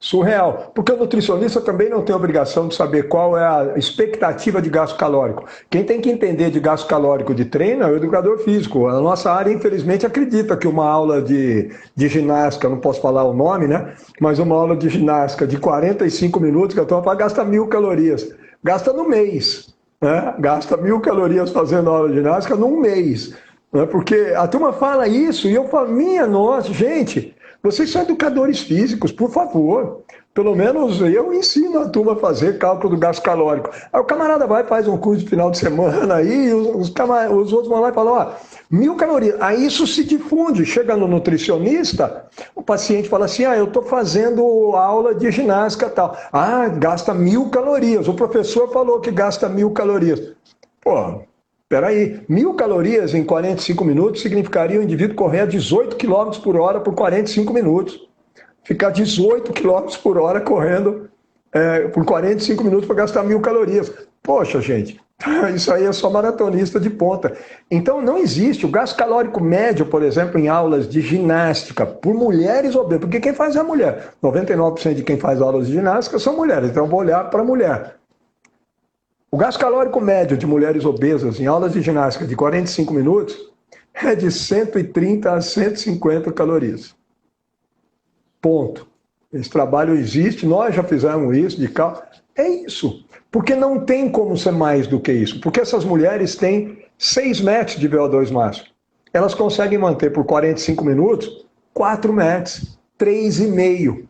Surreal. Porque o nutricionista também não tem obrigação de saber qual é a expectativa de gasto calórico. Quem tem que entender de gasto calórico de treino é o educador físico. A nossa área, infelizmente, acredita que uma aula de ginástica, não posso falar o nome, né? Mas uma aula de ginástica de 45 minutos, que a turma gasta 1.000 calorias. Gasta no mês. Né? Gasta 1.000 calorias fazendo aula de ginástica num mês. Né? Porque a turma fala isso e eu falo, minha nossa, gente... Vocês são educadores físicos, por favor. Pelo menos eu ensino a turma a fazer cálculo do gasto calórico. Aí o camarada vai, faz um curso de final de semana aí, os outros vão lá e falam, 1.000 calorias. Aí isso se difunde. Chega no nutricionista, o paciente fala assim, eu estou fazendo aula de ginástica e tal. Gasta 1.000 calorias. O professor falou que gasta 1.000 calorias. Pô, espera aí, 1.000 calorias em 45 minutos significaria o indivíduo correr a 18 km por hora por 45 minutos. Ficar 18 km por hora correndo por 45 minutos para gastar 1.000 calorias. Poxa, gente, isso aí é só maratonista de ponta. Então não existe o gasto calórico médio, por exemplo, em aulas de ginástica por mulheres obesas, porque quem faz é a mulher. 99% de quem faz aulas de ginástica são mulheres, então eu vou olhar para a mulher. O gasto calórico médio de mulheres obesas em aulas de ginástica de 45 minutos é de 130 a 150 calorias. Ponto. Esse trabalho existe, nós já fizemos isso de cálculo. É isso. Porque não tem como ser mais do que isso. Porque essas mulheres têm 6 METs de VO2 máximo. Elas conseguem manter por 45 minutos 4 METs, 3,5.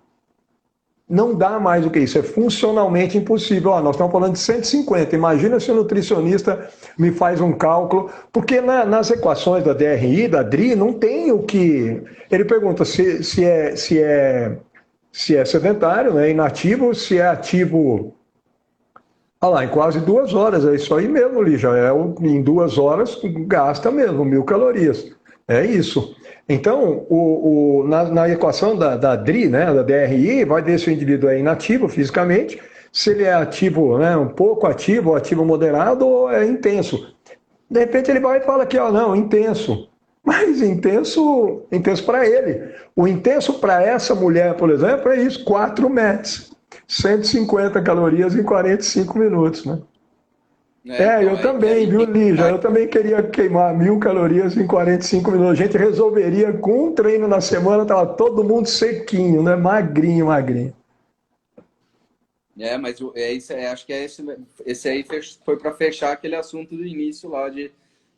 Não dá mais do que isso. É funcionalmente impossível. Ó, nós estamos falando de 150. Imagina se o nutricionista me faz um cálculo. Porque nas equações da DRI, da DRI, não tem o que... Ele pergunta se é sedentário, né, inativo, se é ativo... Olha lá, em quase 2 horas, é isso aí mesmo, Lígia. Em 2 horas gasta mesmo 1.000 calorias. É isso. Então, na equação da DRI, né, da DRI, vai ver se o indivíduo é inativo fisicamente, se ele é ativo, né, um pouco ativo, ou ativo moderado, ou é intenso. De repente ele vai e fala aqui, ó, não, intenso. Mas intenso para ele. O intenso para essa mulher, por exemplo, é isso, 4 METs. 150 calorias em 45 minutos, né? Então, eu também, viu, Lígia? Eu também queria queimar 1.000 calorias em 45 minutos. A gente resolveria com um treino na semana, tava todo mundo sequinho, né? Magrinho, magrinho. Mas acho que esse aí foi para fechar aquele assunto do início lá de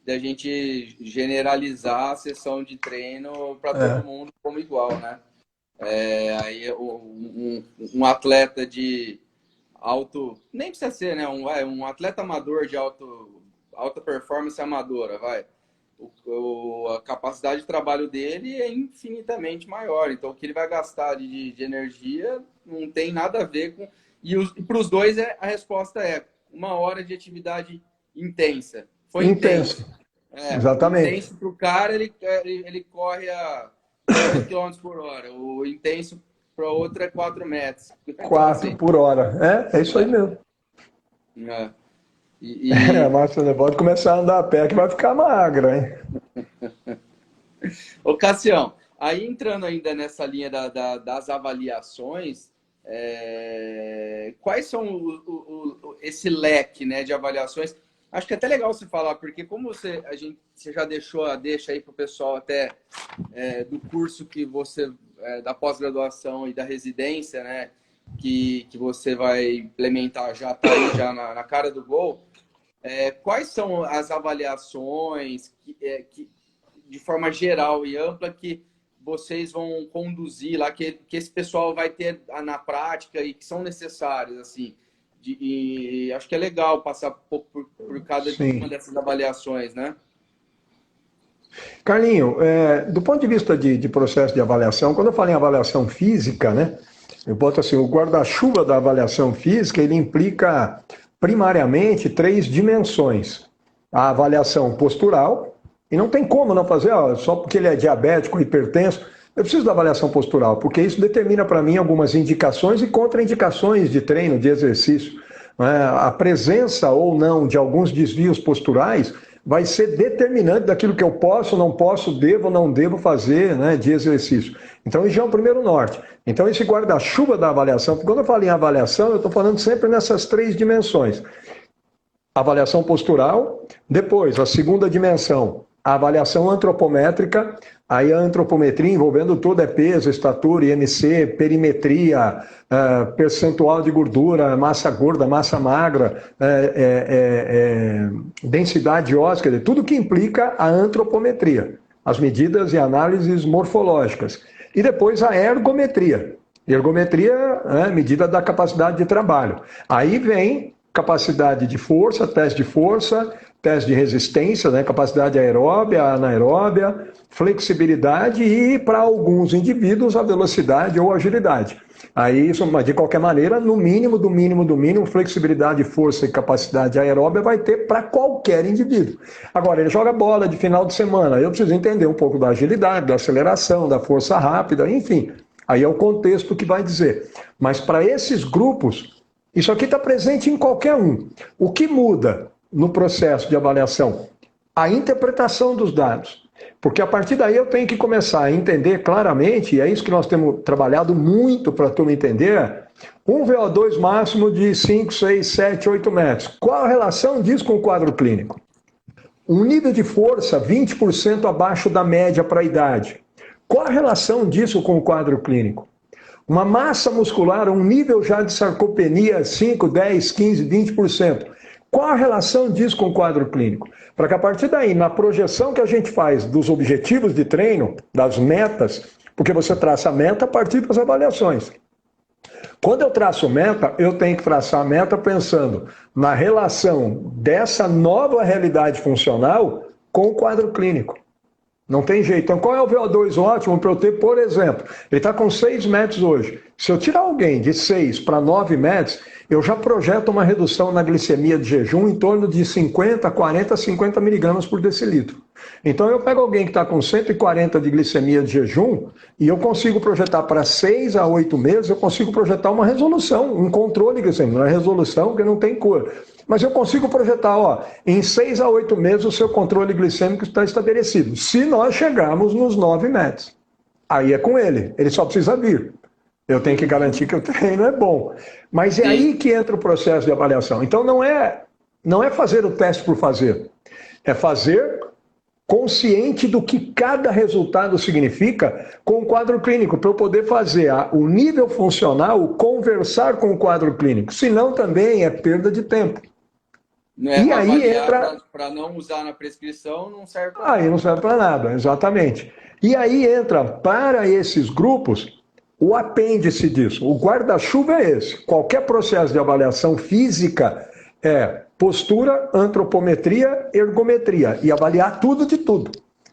a gente generalizar a sessão de treino para todo mundo como igual, né? Aí um atleta de alto, nem precisa ser, né? Um atleta amador de alta performance amadora, a capacidade de trabalho dele é infinitamente maior. Então, o que ele vai gastar de energia não tem nada a ver com... E para os dois, a resposta é 1 hora de atividade intensa. Foi intenso. Exatamente. Intenso para o cara, ele corre a 2 km por hora. O intenso para outro é 4 metros. 4 por hora. É isso aí mesmo. A Márcia pode começar a andar a pé que vai ficar magra, hein? Ô, Cassião, aí entrando ainda nessa linha das avaliações, quais são esse leque, né, de avaliações? Acho que é até legal você falar, porque como você já deixou a deixa aí para o pessoal até do curso que você, da pós-graduação e da residência, né, que você vai implementar, já está aí já na cara do gol. Quais são as avaliações que, de forma geral e ampla, que vocês vão conduzir lá, que esse pessoal vai ter na prática e que são necessárias, assim? E acho que é legal passar um pouco por cada uma dessas avaliações, né? Carlinho, do ponto de vista de processo de avaliação, quando eu falo em avaliação física, né, eu boto assim, o guarda-chuva da avaliação física, ele implica primariamente 3 dimensões. A avaliação postural, e não tem como não fazer, só porque ele é diabético, hipertenso, eu preciso da avaliação postural, porque isso determina para mim algumas indicações e contraindicações de treino, de exercício. A presença ou não de alguns desvios posturais vai ser determinante daquilo que eu posso, não posso, devo, não devo fazer, né, de exercício. Então, isso já é o primeiro norte. Então, esse guarda-chuva da avaliação, quando eu falo em avaliação, eu estou falando sempre nessas 3 dimensões. Avaliação postural, depois, a segunda dimensão, a avaliação antropométrica, aí a antropometria envolvendo tudo é peso, estatura, IMC, perimetria, percentual de gordura, massa gorda, massa magra, densidade óssea, tudo que implica a antropometria, as medidas e análises morfológicas. E depois a ergometria. Ergometria é medida da capacidade de trabalho. Aí vem capacidade de força, teste de resistência, né, capacidade aeróbia, anaeróbia, flexibilidade e, para alguns indivíduos, a velocidade ou agilidade. Aí, isso, mas de qualquer maneira, no mínimo, do mínimo, do mínimo, flexibilidade, força e capacidade aeróbica vai ter para qualquer indivíduo. Agora, ele joga bola de final de semana, eu preciso entender um pouco da agilidade, da aceleração, da força rápida, enfim. Aí é o contexto que vai dizer. Mas para esses grupos, isso aqui está presente em qualquer um. O que muda no processo de avaliação? A interpretação dos dados. Porque a partir daí eu tenho que começar a entender claramente, e é isso que nós temos trabalhado muito para a turma entender, um VO2 máximo de 5, 6, 7, 8 metros. Qual a relação disso com o quadro clínico? Um nível de força 20% abaixo da média para a idade. Qual a relação disso com o quadro clínico? Uma massa muscular, um nível já de sarcopenia 5, 10, 15, 20%. Qual a relação disso com o quadro clínico? Para que a partir daí, na projeção que a gente faz dos objetivos de treino, das metas, porque você traça a meta a partir das avaliações. Quando eu traço meta, eu tenho que traçar a meta pensando na relação dessa nova realidade funcional com o quadro clínico. Não tem jeito. Então, qual é o VO2 ótimo para eu ter, por exemplo? Ele está com 6 metros hoje. Se eu tirar alguém de 6 para 9 metros, eu já projeto uma redução na glicemia de jejum em torno de 50, 40, 50 miligramas por decilitro. Então, eu pego alguém que está com 140 de glicemia de jejum e eu consigo projetar para 6 a 8 meses, eu consigo projetar uma resolução, um controle glicêmico. Não é resolução, porque não tem cor. Mas eu consigo projetar, em 6 a 8 meses o seu controle glicêmico está estabelecido. Se nós chegarmos nos 9 metros. Aí é com ele só precisa vir. Eu tenho que garantir que o treino é bom. Mas é aí que entra o processo de avaliação. Então não é fazer o teste por fazer. É fazer consciente do que cada resultado significa com o quadro clínico, para eu poder fazer o nível funcional conversar com o quadro clínico. Senão também é perda de tempo. Não é, e aí entra para não usar na prescrição, não serve para nada. Aí não serve para nada, exatamente. E aí entra para esses grupos o apêndice disso. O guarda-chuva é esse. Qualquer processo de avaliação física é postura, antropometria, ergometria. E avaliar tudo de tudo.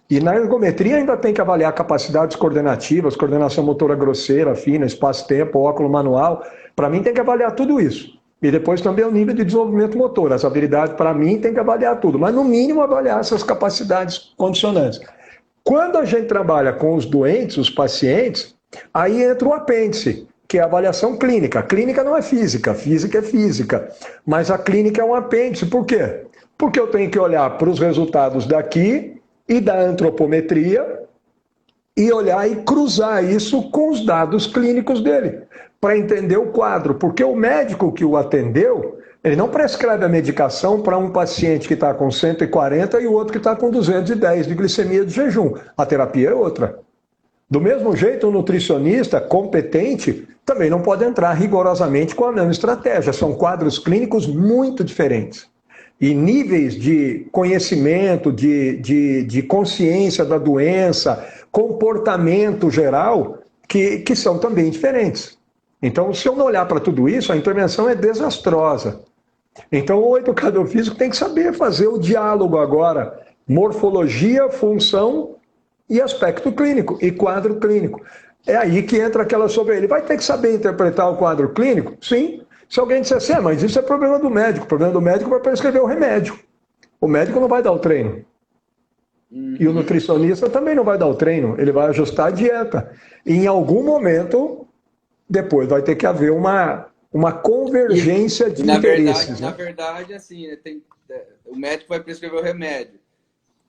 E na ergometria ainda tem que avaliar capacidades coordenativas, coordenação motora grosseira, fina, espaço-tempo, óculo manual. Para mim tem que avaliar tudo isso. E depois também o nível de desenvolvimento motor. As habilidades, para mim, tem que avaliar tudo. Mas, no mínimo, avaliar essas capacidades condicionantes. Quando a gente trabalha com os doentes, os pacientes, aí entra o apêndice, que é a avaliação clínica. A clínica não é física, física é física. Mas a clínica é um apêndice. Por quê? Porque eu tenho que olhar para os resultados daqui e da antropometria e olhar e cruzar isso com os dados clínicos dele, para entender o quadro. Porque o médico que o atendeu, ele não prescreve a medicação para um paciente que está com 140 e o outro que está com 210 de glicemia de jejum. A terapia é outra. Do mesmo jeito, o nutricionista competente também não pode entrar rigorosamente com a mesma estratégia. São quadros clínicos muito diferentes. E níveis de conhecimento, de consciência da doença, comportamento geral, que são também diferentes. Então, se eu não olhar para tudo isso, a intervenção é desastrosa. Então, o educador físico tem que saber fazer o diálogo agora. Morfologia, função e aspecto clínico, e quadro clínico. É aí que entra aquela sobre ele. Vai ter que saber interpretar o quadro clínico? Sim. Se alguém disser assim, mas isso é problema do médico. O problema do médico vai prescrever o remédio. O médico não vai dar o treino. E o nutricionista também não vai dar o treino. Ele vai ajustar a dieta. E em algum momento, depois vai ter que haver uma convergência de interesses. Na verdade, assim, o médico vai prescrever o remédio,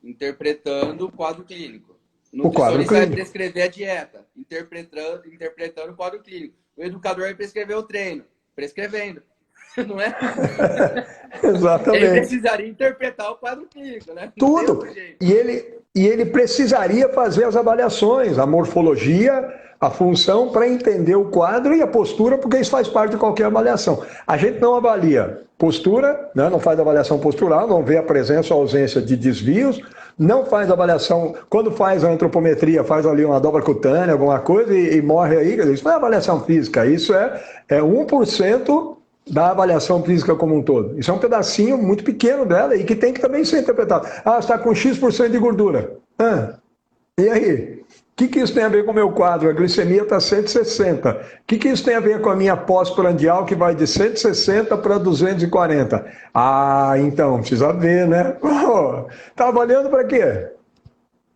interpretando o quadro clínico. O nutricionista vai prescrever a dieta, interpretando o quadro clínico. O educador vai prescrever o treino, prescrevendo. Não é? Exatamente. Ele precisaria interpretar o quadro clínico, né? Tudo. E ele precisaria fazer as avaliações, a morfologia, a função, para entender o quadro e a postura, porque isso faz parte de qualquer avaliação. A gente não avalia postura, né? Não faz avaliação postural, não vê a presença ou ausência de desvios, não faz avaliação, quando faz a antropometria, faz ali uma dobra cutânea, alguma coisa, e morre aí. Isso não é avaliação física, isso é 1% da avaliação física como um todo. Isso é um pedacinho muito pequeno dela e que tem que também ser interpretado. Ah, você está com X% de gordura. E aí? que isso tem a ver com o meu quadro? A glicemia está 160. O que isso tem a ver com a minha pós-prandial, que vai de 160 para 240? Ah, então, precisa ver, né? Está avaliando para quê?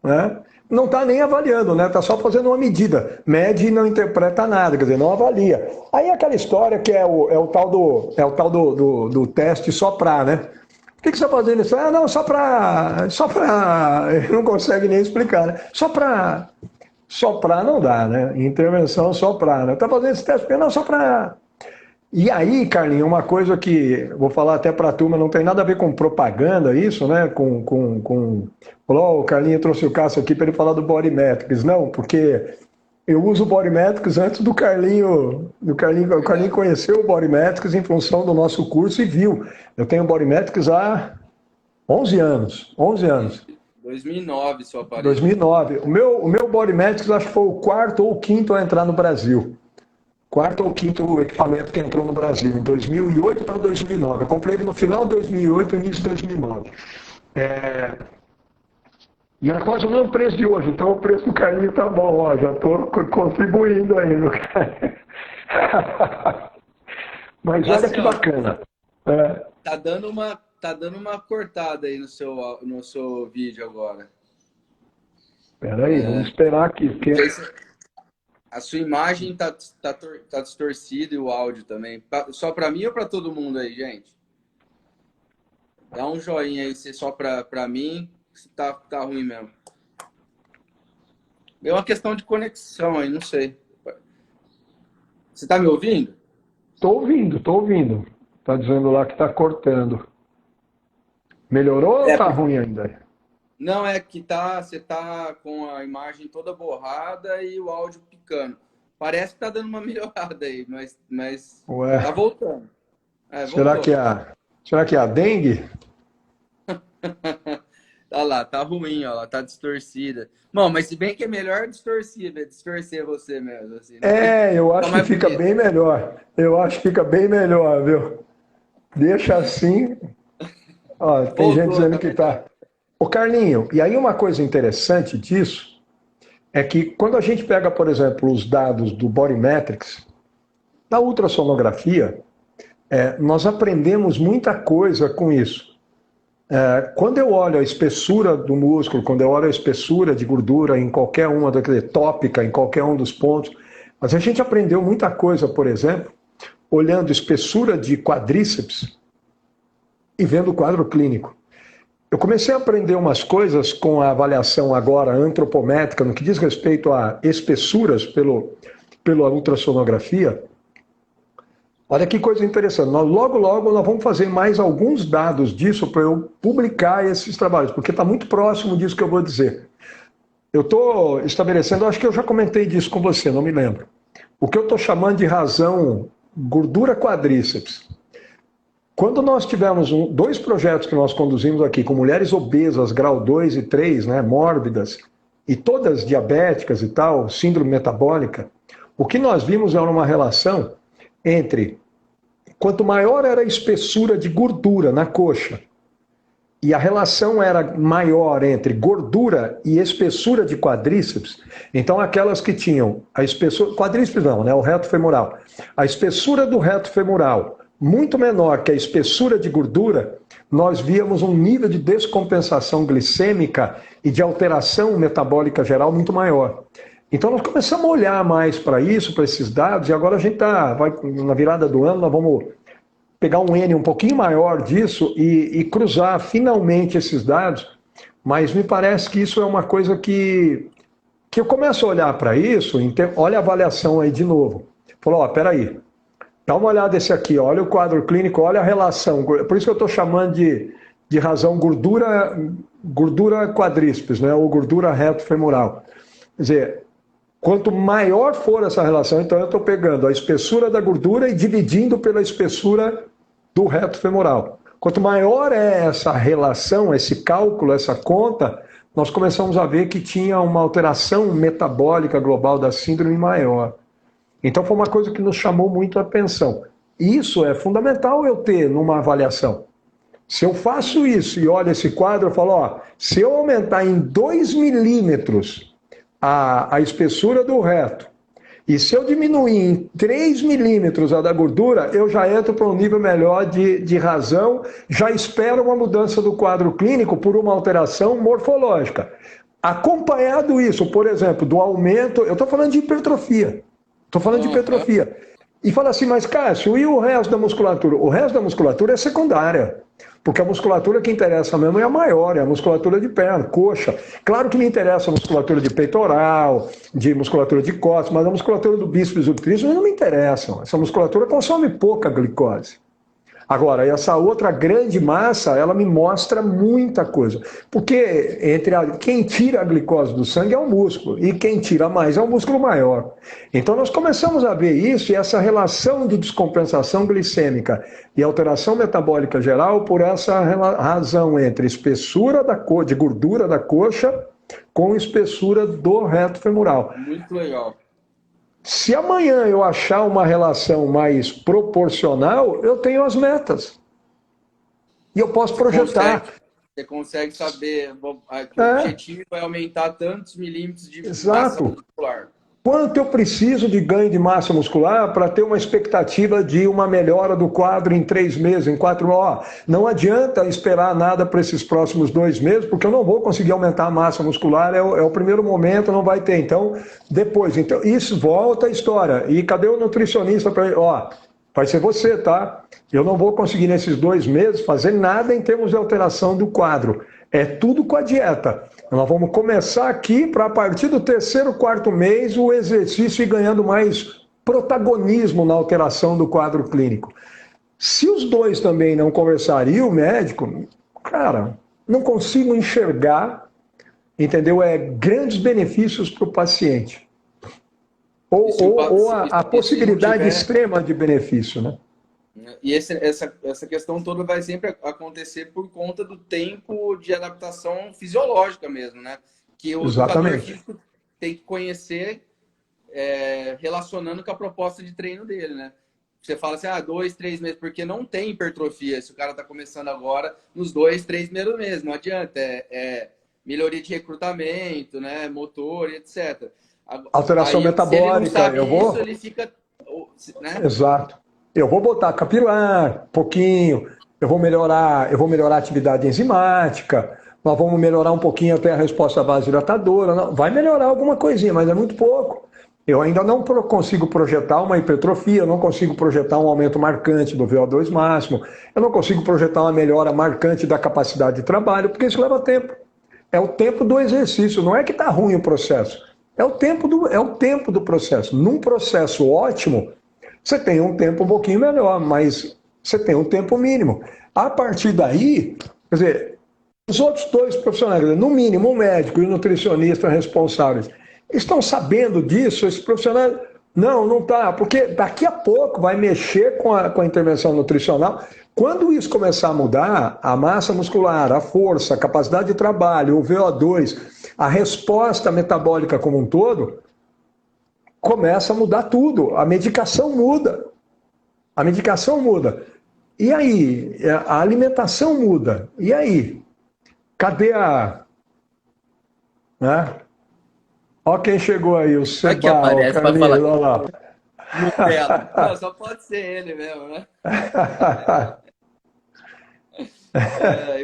Né? Não está nem avaliando, né? Está só fazendo uma medida. Mede e não interpreta nada, quer dizer, não avalia. Aí aquela história que é o tal do teste soprar, né? O que você está fazendo isso? Ah, não, só para... Ele não consegue nem explicar, né? Soprar não dá, né? Intervenção soprar, né? Está fazendo esse teste porque não, só para... E aí, Carlinhos, uma coisa que vou falar até para a turma, não tem nada a ver com propaganda isso, né? Falou, o Carlinhos trouxe o Cássio aqui para ele falar do Bodymetrics. Não, porque eu uso o Bodymetrics antes do Carlinho. O Carlinho conheceu o Bodymetrics em função do nosso curso e viu. Eu tenho Bodymetrics há 11 anos. 11 anos. 2009, seu aparelho. 2009. O meu Bodymetrics acho que foi o quarto ou quinto a entrar no Brasil. Quarto ou quinto equipamento que entrou no Brasil, em 2008 para 2009. Eu comprei ele no final de 2008 e início de 2009. E é quase o mesmo preço de hoje, então o preço do Carlinho tá bom, ó, já estou contribuindo aí, meu cara. Mas olha que bacana. Tá dando uma cortada aí no seu vídeo agora. Espera aí, vamos esperar aqui. Porque... A sua imagem tá distorcida e o áudio também. Só para mim ou para todo mundo aí, gente? Dá um joinha aí se só para mim, se tá ruim mesmo. É uma questão de conexão aí, não sei. Você tá me ouvindo? Tô ouvindo. Tá dizendo lá que tá cortando. Melhorou ou tá ruim ainda? Não, é que você tá com a imagem toda borrada e o áudio picando. Parece que tá dando uma melhorada aí, mas tá voltando. Será que é a dengue? Olha lá, tá ruim, ó, tá distorcida. Bom, mas se bem que é melhor distorcer você mesmo. Assim, né? Eu acho que fica bem melhor. Eu acho que fica bem melhor, viu? Deixa assim. Ó, tem gente dizendo que tá... Ô Carlinho, e aí uma coisa interessante disso é que quando a gente pega, por exemplo, os dados do Bodymetrics, na ultrassonografia, nós aprendemos muita coisa com isso. Quando eu olho a espessura do músculo, quando eu olho a espessura de gordura em qualquer uma, tópica, em qualquer um dos pontos, mas a gente aprendeu muita coisa, por exemplo, olhando espessura de quadríceps e vendo o quadro clínico. Eu comecei a aprender umas coisas com a avaliação agora antropométrica, no que diz respeito a espessuras pela ultrassonografia. Olha que coisa interessante. Logo nós vamos fazer mais alguns dados disso para eu publicar esses trabalhos, porque está muito próximo disso que eu vou dizer. Eu estou estabelecendo, acho que eu já comentei disso com você, não me lembro. O que eu estou chamando de razão gordura quadríceps. Quando nós tivemos dois projetos que nós conduzimos aqui com mulheres obesas, grau 2 e 3, né, mórbidas, e todas diabéticas e tal, síndrome metabólica, o que nós vimos era uma relação entre quanto maior era a espessura de gordura na coxa, e a relação era maior entre gordura e espessura de quadríceps, então aquelas que tinham a espessura, quadríceps não, né, o reto femoral, a espessura do reto femoral muito menor que a espessura de gordura, nós víamos um nível de descompensação glicêmica e de alteração metabólica geral muito maior. Então nós começamos a olhar mais para isso, para esses dados, e agora a gente na virada do ano, nós vamos pegar um N um pouquinho maior disso e cruzar finalmente esses dados, mas me parece que isso é uma coisa que eu começo a olhar para isso, olha a avaliação aí de novo. Falou, peraí, dá uma olhada esse aqui, olha o quadro clínico, olha a relação. Por isso que eu estou chamando de razão gordura quadríceps, né, ou gordura reto femoral. Quer dizer, quanto maior for essa relação, então eu estou pegando a espessura da gordura e dividindo pela espessura do reto femoral. Quanto maior é essa relação, esse cálculo, essa conta, nós começamos a ver que tinha uma alteração metabólica global da síndrome maior. Então foi uma coisa que nos chamou muito a atenção. Isso é fundamental eu ter numa avaliação. Se eu faço isso e olho esse quadro, eu falo, se eu aumentar em 2 milímetros a espessura do reto, e se eu diminuir em 3 milímetros a da gordura, eu já entro para um nível melhor de razão, já espero uma mudança do quadro clínico por uma alteração morfológica. Acompanhado isso, por exemplo, do aumento, eu estou falando de hipertrofia, estou falando de hipertrofia. E fala assim, mas Cássio, e o resto da musculatura? O resto da musculatura é secundária. Porque a musculatura que interessa mesmo é a maior, é a musculatura de perna, coxa. Claro que me interessa a musculatura de peitoral, de musculatura de costas, mas a musculatura do bíceps e do tríceps não me interessa. Essa musculatura consome pouca glicose. Agora, essa outra grande massa, ela me mostra muita coisa. Porque quem tira a glicose do sangue é o músculo, e quem tira mais é o músculo maior. Então, nós começamos a ver isso e essa relação de descompensação glicêmica e alteração metabólica geral por essa razão entre espessura de gordura da coxa com espessura do reto femoral. Muito legal. Se amanhã eu achar uma relação mais proporcional, eu tenho as metas. E eu posso projetar. Você consegue saber que o objetivo é aumentar tantos milímetros de massa muscular. Quanto eu preciso de ganho de massa muscular para ter uma expectativa de uma melhora do quadro em 3 meses, em 4 meses? Não adianta esperar nada para esses próximos 2 meses, porque eu não vou conseguir aumentar a massa muscular, é o primeiro momento, não vai ter. Então, depois. Então, isso volta a história. E cadê o nutricionista para... vai ser você, tá? Eu não vou conseguir nesses 2 meses fazer nada em termos de alteração do quadro. É tudo com a dieta. Nós vamos começar aqui para, a partir do 3º, 4º mês, o exercício ir ganhando mais protagonismo na alteração do quadro clínico. Se os dois também não conversarem, e o médico, cara, não consigo enxergar, entendeu? Grandes benefícios para o paciente. Ou a possibilidade extrema de benefício, né? E essa questão toda vai sempre acontecer por conta do tempo de adaptação fisiológica mesmo, né? Que o educador físico tem que conhecer relacionando com a proposta de treino dele, né? Você fala assim, 2, 3 meses, porque não tem hipertrofia. Se o cara tá começando agora, nos 2, 3 primeiros meses, não adianta. Melhoria de recrutamento, né? Motor, etc. Alteração metabólica, ele fica... Né? Exato. Eu vou botar capilar, pouquinho, eu vou melhorar a atividade enzimática, nós vamos melhorar um pouquinho até a resposta vasodilatadora, vai melhorar alguma coisinha, mas é muito pouco. Eu ainda não consigo projetar uma hipertrofia, eu não consigo projetar um aumento marcante do VO2 máximo, eu não consigo projetar uma melhora marcante da capacidade de trabalho, porque isso leva tempo. É o tempo do exercício, não é que está ruim o processo, é o tempo do processo. Num processo ótimo, você tem um tempo um pouquinho melhor, mas você tem um tempo mínimo. A partir daí, quer dizer, os outros 2 profissionais, no mínimo o médico e o nutricionista responsáveis, estão sabendo disso? Esses profissionais, não está, porque daqui a pouco vai mexer com a intervenção nutricional. Quando isso começar a mudar, a massa muscular, a força, a capacidade de trabalho, o VO2, a resposta metabólica como um todo, começa a mudar tudo. A medicação muda. A medicação muda. E aí? A alimentação muda. E aí? Cadê a... Né? Ó quem chegou aí, o Seba, que aparece para falar. Olha lá. Nutella. Não, só pode ser ele mesmo, né?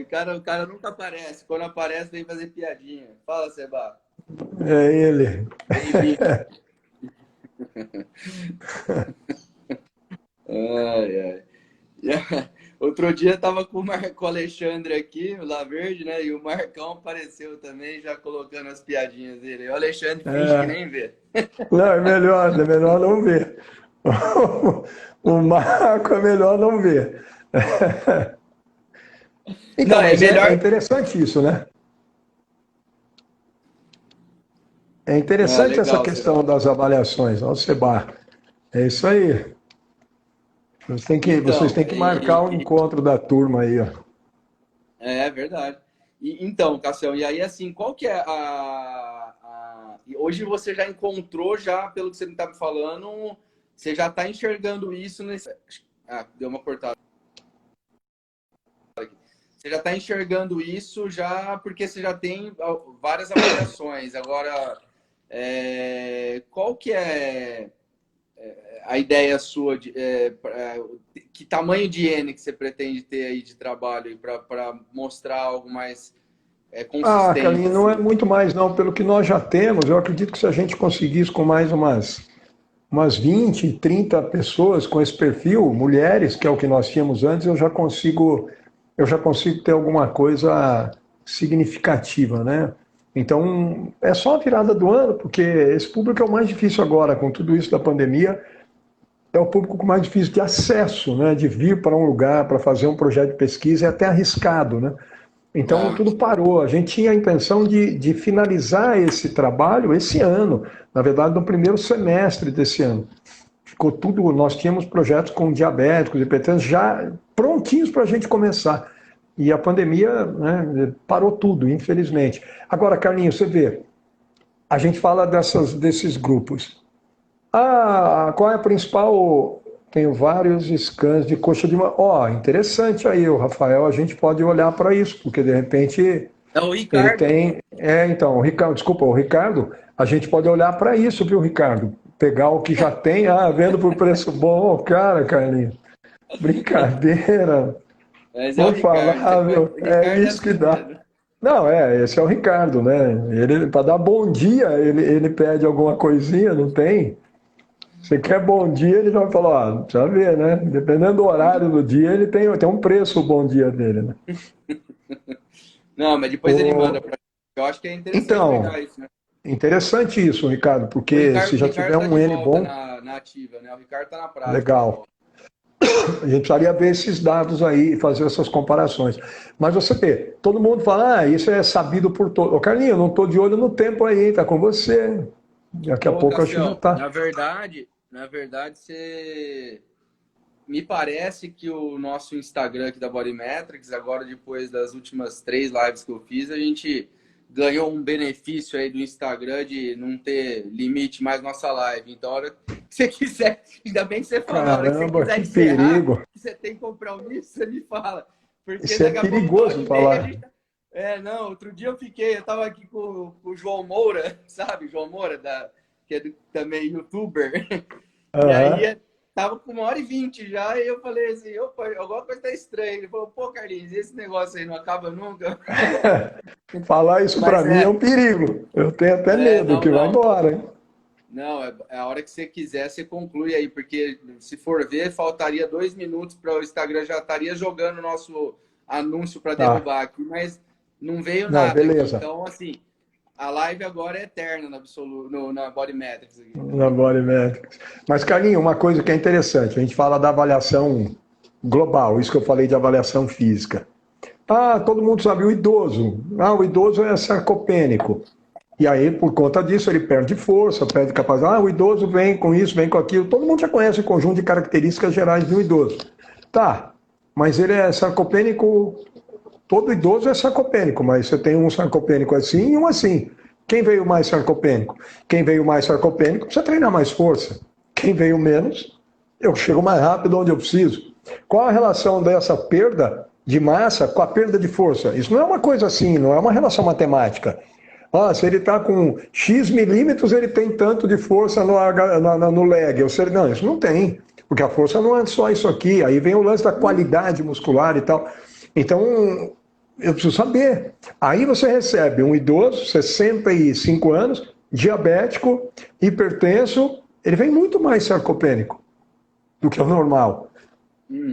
O cara nunca aparece. Quando aparece, vem fazer piadinha. Fala, Seba. É ele. Outro dia tava com o Alexandre aqui, o La Verde, né? E o Marcão apareceu também, já colocando as piadinhas dele. O Alexandre finge que nem vê. Não, é melhor não ver. O Marco é melhor não ver. Então, não, melhor... é interessante isso, né? É interessante legal, essa questão das avaliações, ó, Seba. É isso aí. Vocês têm que marcar o encontro da turma aí, ó. É verdade. Então, Cassião, e aí assim, qual que é hoje você já encontrou, pelo que você está me falando, você já está enxergando isso nesse... deu uma cortada. Você já está enxergando isso porque você já tem várias avaliações. Agora, Qual que é a ideia sua de que tamanho de N que você pretende ter aí de trabalho para mostrar algo mais consistente? Carlinhos, não é Assim? muito mais não. Pelo que nós já temos, eu acredito que se a gente conseguisse com mais umas 20, 30 pessoas com esse perfil, mulheres, que é o que nós tínhamos antes, eu já consigo ter alguma coisa significativa, né? Então, é só a virada do ano, porque esse público é o mais difícil agora, com tudo isso da pandemia, é o público com mais difícil de acesso, né? De vir para um lugar para fazer um projeto de pesquisa, é até arriscado, né? Então, Ah, tudo parou. A gente tinha a intenção de finalizar esse trabalho esse ano, na verdade, no primeiro semestre desse ano. Ficou tudo, nós tínhamos projetos com diabéticos, hipertensos já prontinhos para a gente começar. E a pandemia, né, parou tudo, infelizmente. Agora, Carlinhos, você vê, a gente fala desses grupos. Qual é a principal? Tenho vários scans de coxa de mão. Interessante aí, o Rafael, a gente pode olhar para isso, porque de repente é o ele Ricardo. tem. Então, o Ricardo, desculpa, o Ricardo, a gente pode olhar para isso, viu, Ricardo? Pegar o que já tem, vendo por preço bom, cara, Carlinhos. Brincadeira. Mas é o Vou Ricardo. falar, meu, O é Ricardo é isso que assim dá. mesmo. Não, esse é o Ricardo, né? Ele, para dar bom dia, ele pede alguma coisinha, não tem? Você quer bom dia, ele já vai falar, precisa ver, né? Dependendo do horário do dia, ele tem um preço o bom dia dele, né? Não, mas depois ele manda O, para. Eu acho que é interessante então, pegar isso, né? interessante isso, Ricardo, O porque se Ricardo, o já Ricardo tiver tá um de N volta bom, na ativa, né? O Ricardo tá na prática de legal. volta. A gente precisaria ver esses dados aí e fazer essas comparações. Mas você vê, todo mundo fala, isso é sabido por todos. Ô, Carlinhos, eu não estou de olho no tempo aí, tá com você. Daqui a Ô, pouco eu acho que já Cassiel, tá. na verdade, você me parece que o nosso Instagram aqui da Bodymetrics, agora depois das últimas 3 lives que eu fiz, a gente ganhou um benefício aí do Instagram de não ter limite mais nossa live. Então, a hora que você quiser, ainda bem que você falou, a hora que você Caramba, quiser que encerrar, perigo. que você tem compromisso, você me fala. Porque Isso é daqui a pouco, 1 hora perigoso e meia, a falar. gente tá. Não, outro dia eu tava aqui com o João Moura, sabe? João Moura, que é também youtuber. E Aham. aí tava com 1 hora e 20 já, e eu falei assim, opa, alguma coisa tá estranha. Ele falou, pô, Carlinhos, esse negócio aí não acaba nunca. Falar isso para Mas mim é um perigo. Eu tenho até medo não, que vai não. embora, hein? Não, é a hora que você quiser, você conclui aí, porque se for ver, faltaria 2 minutos para o Instagram já estaria jogando o nosso anúncio para Tá. derrubar aqui, mas não veio Não, nada aqui. beleza. Então, assim, a live agora é eterna no absoluto, na Body Metrics aqui. Na Body Metrics. Mas, Carlinhos, uma coisa que é interessante, a gente fala da avaliação global, isso que eu falei de avaliação física. Todo mundo sabe o idoso. O idoso é sarcopênico. E aí, por conta disso, ele perde força, perde capacidade. O idoso vem com isso, vem com aquilo. Todo mundo já conhece o conjunto de características gerais de um idoso. Tá, mas ele é sarcopênico. Todo idoso é sarcopênico, mas você tem um sarcopênico assim e um assim. Quem veio mais sarcopênico? Quem veio mais sarcopênico precisa treinar mais força. Quem veio menos, eu chego mais rápido onde eu preciso. Qual a relação dessa perda de massa com a perda de força? Isso não é uma coisa assim, não é uma relação matemática. Se ele está com X milímetros, ele tem tanto de força no leg. Não, isso não tem, porque a força não é só isso aqui. Aí vem o lance da qualidade muscular e tal. Então, eu preciso saber. Aí você recebe um idoso, 65 anos, diabético, hipertenso, ele vem muito mais sarcopênico do que o normal. Uhum.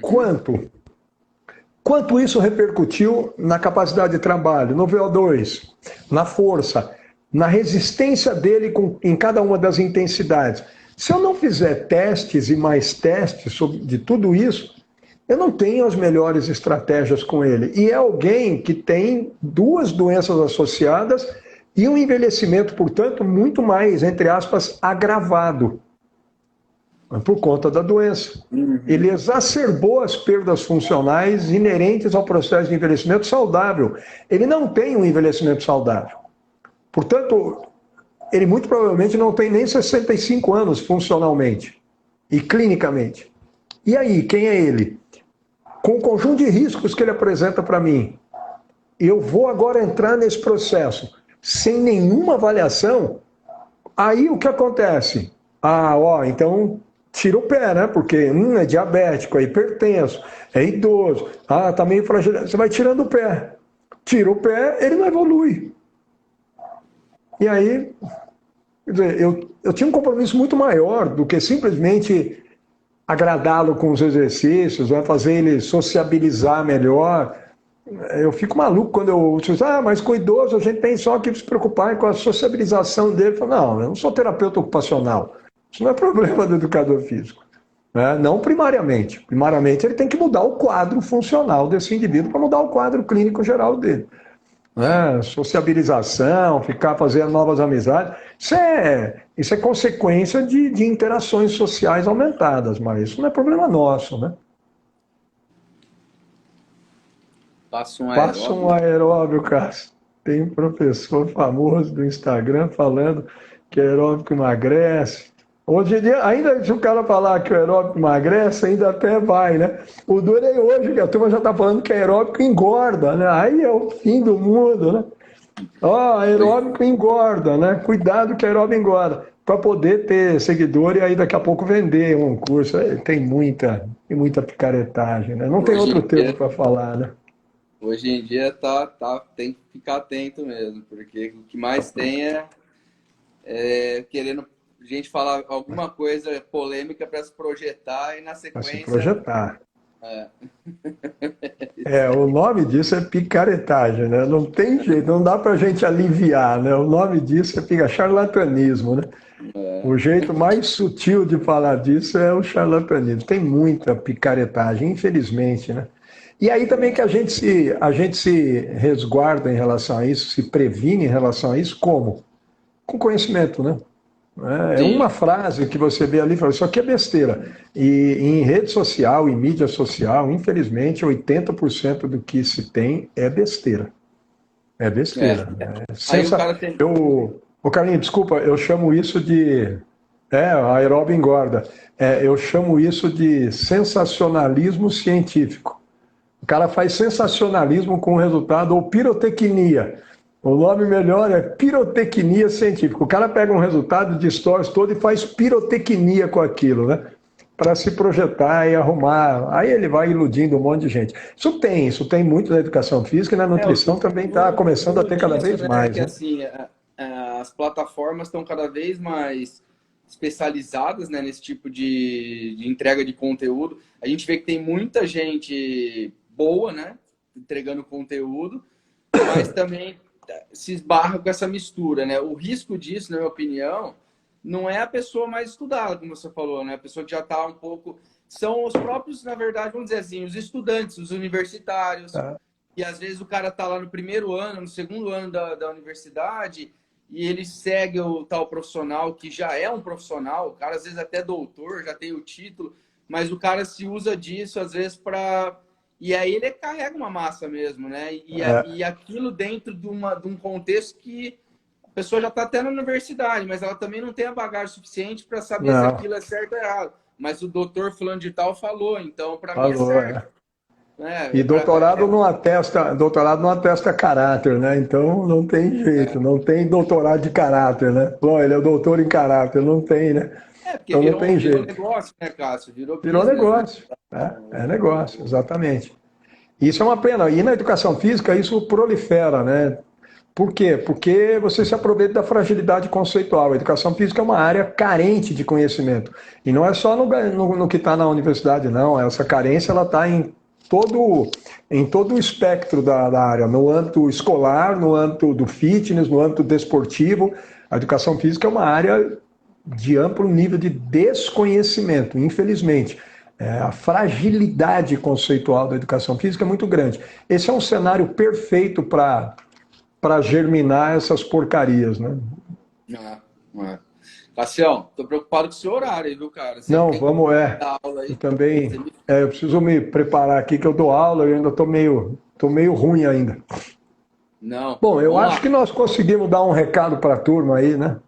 Quanto isso repercutiu na capacidade de trabalho, no VO2, na força, na resistência dele em cada uma das intensidades? Se eu não fizer testes e mais testes de tudo isso, eu não tenho as melhores estratégias com ele. E é alguém que tem 2 doenças associadas e um envelhecimento, portanto, muito mais, entre aspas, agravado por conta da doença. Uhum. Ele exacerbou as perdas funcionais inerentes ao processo de envelhecimento saudável. Ele não tem um envelhecimento saudável. Portanto, ele muito provavelmente não tem nem 65 anos funcionalmente e clinicamente. E aí, quem é ele? Com o conjunto de riscos que ele apresenta para mim, eu vou agora entrar nesse processo sem nenhuma avaliação. Aí o que acontece? Ah, ó, então tira o pé, né? Porque é diabético, é hipertenso, é idoso, tá meio frágil. Você vai tirando o pé. Tira o pé, ele não evolui. E aí, quer dizer, eu tinha um compromisso muito maior do que simplesmente agradá-lo com os exercícios, vai fazer ele sociabilizar melhor. Eu fico maluco quando eu ouço, mas com o idoso a gente tem só que se preocupar com a sociabilização dele. Eu falo, não, eu não sou terapeuta ocupacional. Isso não é problema do educador físico. Né? Não primariamente. Primariamente ele tem que mudar o quadro funcional desse indivíduo para mudar o quadro clínico geral dele. Né? Sociabilização, ficar fazendo novas amizades, isso é consequência de interações sociais aumentadas, mas isso não é problema nosso, né? Passa um Passa um aeróbio, Cássio. Tem um professor famoso do Instagram falando que aeróbico emagrece. Hoje em dia, ainda se o cara falar que o aeróbico emagrece, ainda até vai, né? O duro é hoje, que a turma já está falando que aeróbico engorda, né? Aí é o fim do mundo, né? Aeróbico engorda, né? Cuidado que aeróbico engorda. Para poder ter seguidor e aí daqui a pouco vender um curso. Tem muita picaretagem, né? Não tem outro termo para falar, né? Hoje em dia tem que ficar atento mesmo, porque o que mais tem é querendo gente falar alguma coisa polêmica para se projetar e na Para se sequência. projetar. O nome disso é picaretagem, né? Não tem jeito, não dá para a gente aliviar, né? O nome disso é charlatanismo, né? O jeito mais sutil de falar disso é o charlatanismo. Tem muita picaretagem, infelizmente, né? E aí também que a gente se resguarda em relação a isso, se previne em relação a isso, como? Com conhecimento, né? É uma frase que você vê ali e fala, isso aqui é besteira. E em rede social, em mídia social, infelizmente, 80% do que se tem é besteira. É besteira. Aí o cara tem... Carlinhos, desculpa, eu chamo isso de... aeróbio engorda. Eu chamo isso de sensacionalismo científico. O cara faz sensacionalismo com o resultado, ou pirotecnia. O nome melhor é pirotecnia científica. O cara pega um resultado, distorce todo e faz pirotecnia com aquilo, né? Para se projetar e arrumar. Aí ele vai iludindo um monte de gente. Isso tem muito na educação física e na nutrição também está começando a ter cada vez mais. Que, assim, as plataformas estão cada vez mais especializadas, né, nesse tipo de entrega de conteúdo. A gente vê que tem muita gente boa, né, entregando conteúdo, mas também se esbarra com essa mistura, né? O risco disso, na minha opinião, não é a pessoa mais estudada, como você falou, né? A pessoa que já está um pouco... São os próprios, na verdade, vamos dizer assim, os estudantes, os universitários, e às vezes o cara está lá no primeiro ano, no segundo ano da universidade, e ele segue o tal profissional que já é um profissional, o cara às vezes até doutor, já tem o título, mas o cara se usa disso às vezes para... E aí ele carrega uma massa mesmo, né? E aquilo dentro de um contexto que a pessoa já está até na universidade, mas ela também não tem a bagagem suficiente para saber se aquilo é certo ou errado. Mas o doutor fulano de tal falou, então para mim é certo. E doutorado não atesta caráter, né? Então não tem jeito, não tem doutorado de caráter, né? Bom, ele é o doutor em caráter, não tem, né? Porque então não tem jeito. Virou negócio, né, Cássio? Virou negócio. É negócio, exatamente. Isso é uma pena. E na educação física isso prolifera, né? Por quê? Porque você se aproveita da fragilidade conceitual. A educação física é uma área carente de conhecimento. E não é só no que está na universidade, não. Essa carência ela está em todo o espectro da área, no âmbito escolar, no âmbito do fitness, no âmbito desportivo. A educação física é uma área de amplo nível de desconhecimento, infelizmente. A fragilidade conceitual da educação física é muito grande. Esse é um cenário perfeito para germinar essas porcarias, né? Cassião, tô preocupado com o seu horário, viu, cara? Você não, vamos aula aí. também. Eu preciso me preparar aqui que eu dou aula e ainda tô meio ruim ainda. Não. Bom, eu acho que nós conseguimos dar um recado para a turma aí, né?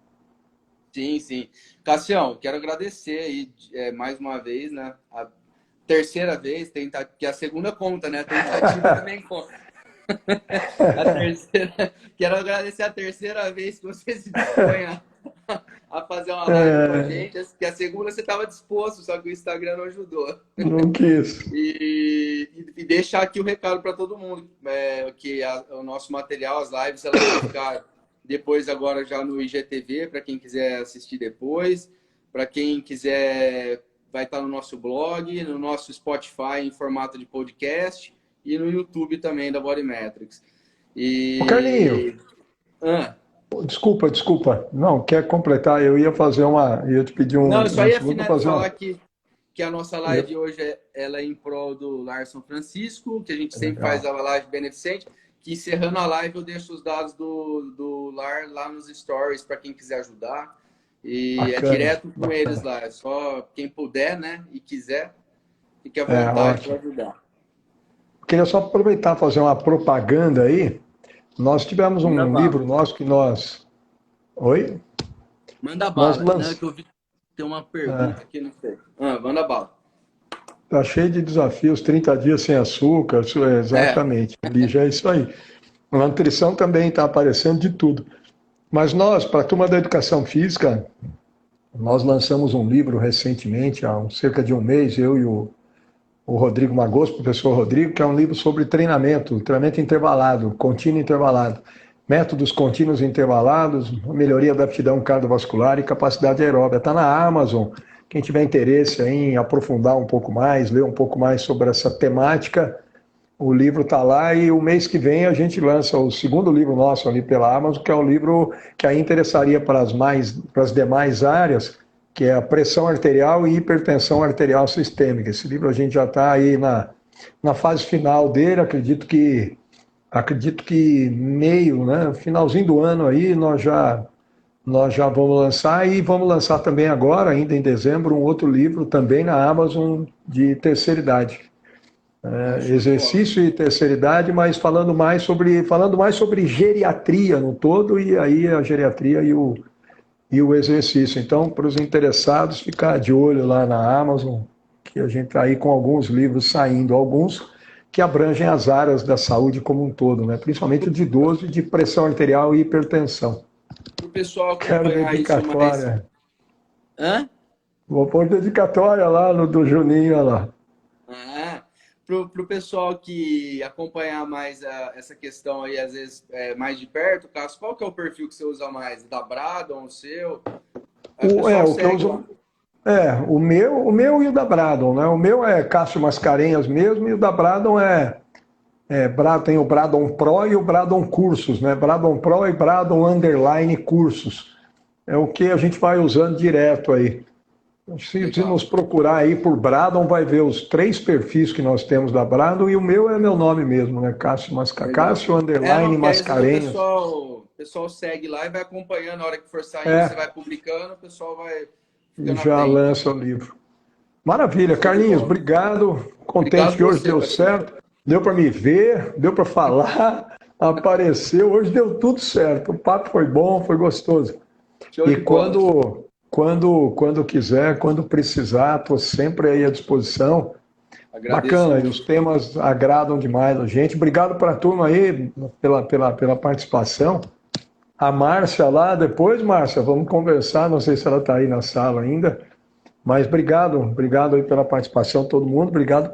Sim, sim. Cassião, quero agradecer aí mais uma vez, né? A terceira vez, que a segunda conta, né? A tentativa também conta. Quero agradecer a terceira vez que você se dispõe a fazer uma live com a gente, que a segunda você estava disposto, só que o Instagram não ajudou. Não quis. E deixar aqui o recado para todo mundo, que o nosso material, as lives, elas vão ficar depois agora já no IGTV, para quem quiser assistir depois, para quem quiser vai estar no nosso blog, no nosso Spotify em formato de podcast e no YouTube também da Bodymetrics. Ô, Carlinho, desculpa. Não, quer completar? Eu ia fazer ia te pedir Não, eu só ia fazer falar que a nossa live hoje ela é em prol do Larson Francisco, que a gente sempre faz a live beneficente, que encerrando a live eu deixo os dados do Lar lá nos stories para quem quiser ajudar. E bacana, é direto com eles lá. É só quem puder, né? E quiser, fique à vontade para ajudar. Queria só aproveitar e fazer uma propaganda aí. Nós tivemos um livro nosso que nós... Oi? Manda bala, né? Que eu vi que tem uma pergunta aqui, não sei. Manda bala. Tá cheio de desafios, 30 dias sem açúcar, exatamente. Já é isso aí. A nutrição também está aparecendo de tudo. Mas nós, para a turma da educação física, nós lançamos um livro recentemente, há cerca de um mês, eu e o Rodrigo Magosto, professor Rodrigo, que é um livro sobre treinamento intervalado, contínuo intervalado, métodos contínuos intervalados, melhoria da aptidão cardiovascular e capacidade aeróbica. Está na Amazon. Quem tiver interesse em aprofundar um pouco mais, ler um pouco mais sobre essa temática, o livro está lá e o mês que vem a gente lança o segundo livro nosso ali pela Amazon, que é um livro que aí interessaria para as demais áreas, que é a pressão arterial e hipertensão arterial sistêmica. Esse livro a gente já está aí na fase final dele, acredito que meio, né, finalzinho do ano aí nós já vamos lançar e vamos lançar também agora, ainda em dezembro, um outro livro também na Amazon de terceira idade. Exercício e terceira idade, mas falando mais sobre geriatria no todo, e aí a geriatria e o exercício. Então, para os interessados, ficar de olho lá na Amazon, que a gente está aí com alguns livros saindo, alguns que abrangem as áreas da saúde como um todo, né? Principalmente o de idoso e de pressão arterial e hipertensão. Para o pessoal acompanhar isso mais... Vou pôr dedicatória lá no do Juninho, lá. Para o pessoal que acompanhar mais essa questão aí, às vezes, mais de perto, Cássio, qual que é o perfil que você usa mais? Da Bradon, o seu? O que eu uso... o meu e o da Bradon, né? O meu é Cássio Mascarenhas mesmo, e o da Bradon tem o Bradon Pro e o Bradon Cursos, né? Bradon Pro e Bradon Underline Cursos. É o que a gente vai usando direto aí. Se nos procurar aí por Bradon, vai ver os 3 perfis que nós temos da Bradon, e o meu é meu nome mesmo, né? Cássio Underline Mascarenhas. O pessoal segue lá e vai acompanhando, na hora que for saindo, você vai publicando, o pessoal vai... E já lança o livro. Maravilha, Carlinhos, obrigado. Contente que hoje deu certo. Deu para me ver, deu para falar, apareceu. Hoje deu tudo certo. O papo foi bom, foi gostoso. E quando quiser, quando precisar, estou sempre aí à disposição. Agradeço. Bacana, e os temas agradam demais a gente. Obrigado para a turma aí pela participação. A Márcia lá, depois, Márcia, vamos conversar, não sei se ela está aí na sala ainda, mas obrigado aí pela participação, todo mundo, obrigado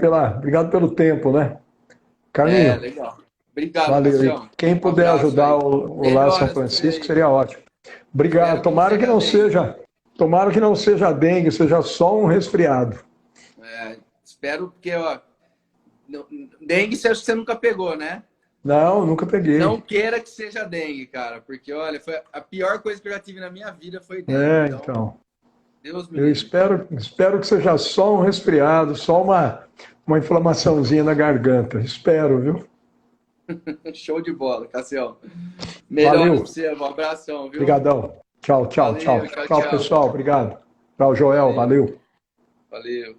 pelo tempo, né? Carlinho. Legal. Obrigado, valeu. Marcião. Quem puder ajudar o Lar São Francisco seria ótimo. Obrigado. Tomara que não seja dengue, seja só um resfriado. Espero porque, dengue você nunca pegou, né? Não, nunca peguei. Não queira que seja dengue, cara, porque, olha, foi a pior coisa que eu já tive na minha vida foi dengue. Então. Deus me eu espero que seja só um resfriado, só uma inflamaçãozinha na garganta. Espero, viu? Show de bola, Cassião. Melhor Valeu. pra você, um abração, viu? Obrigadão. Tchau, pessoal. Obrigado. Tchau, Joel. Valeu. Valeu.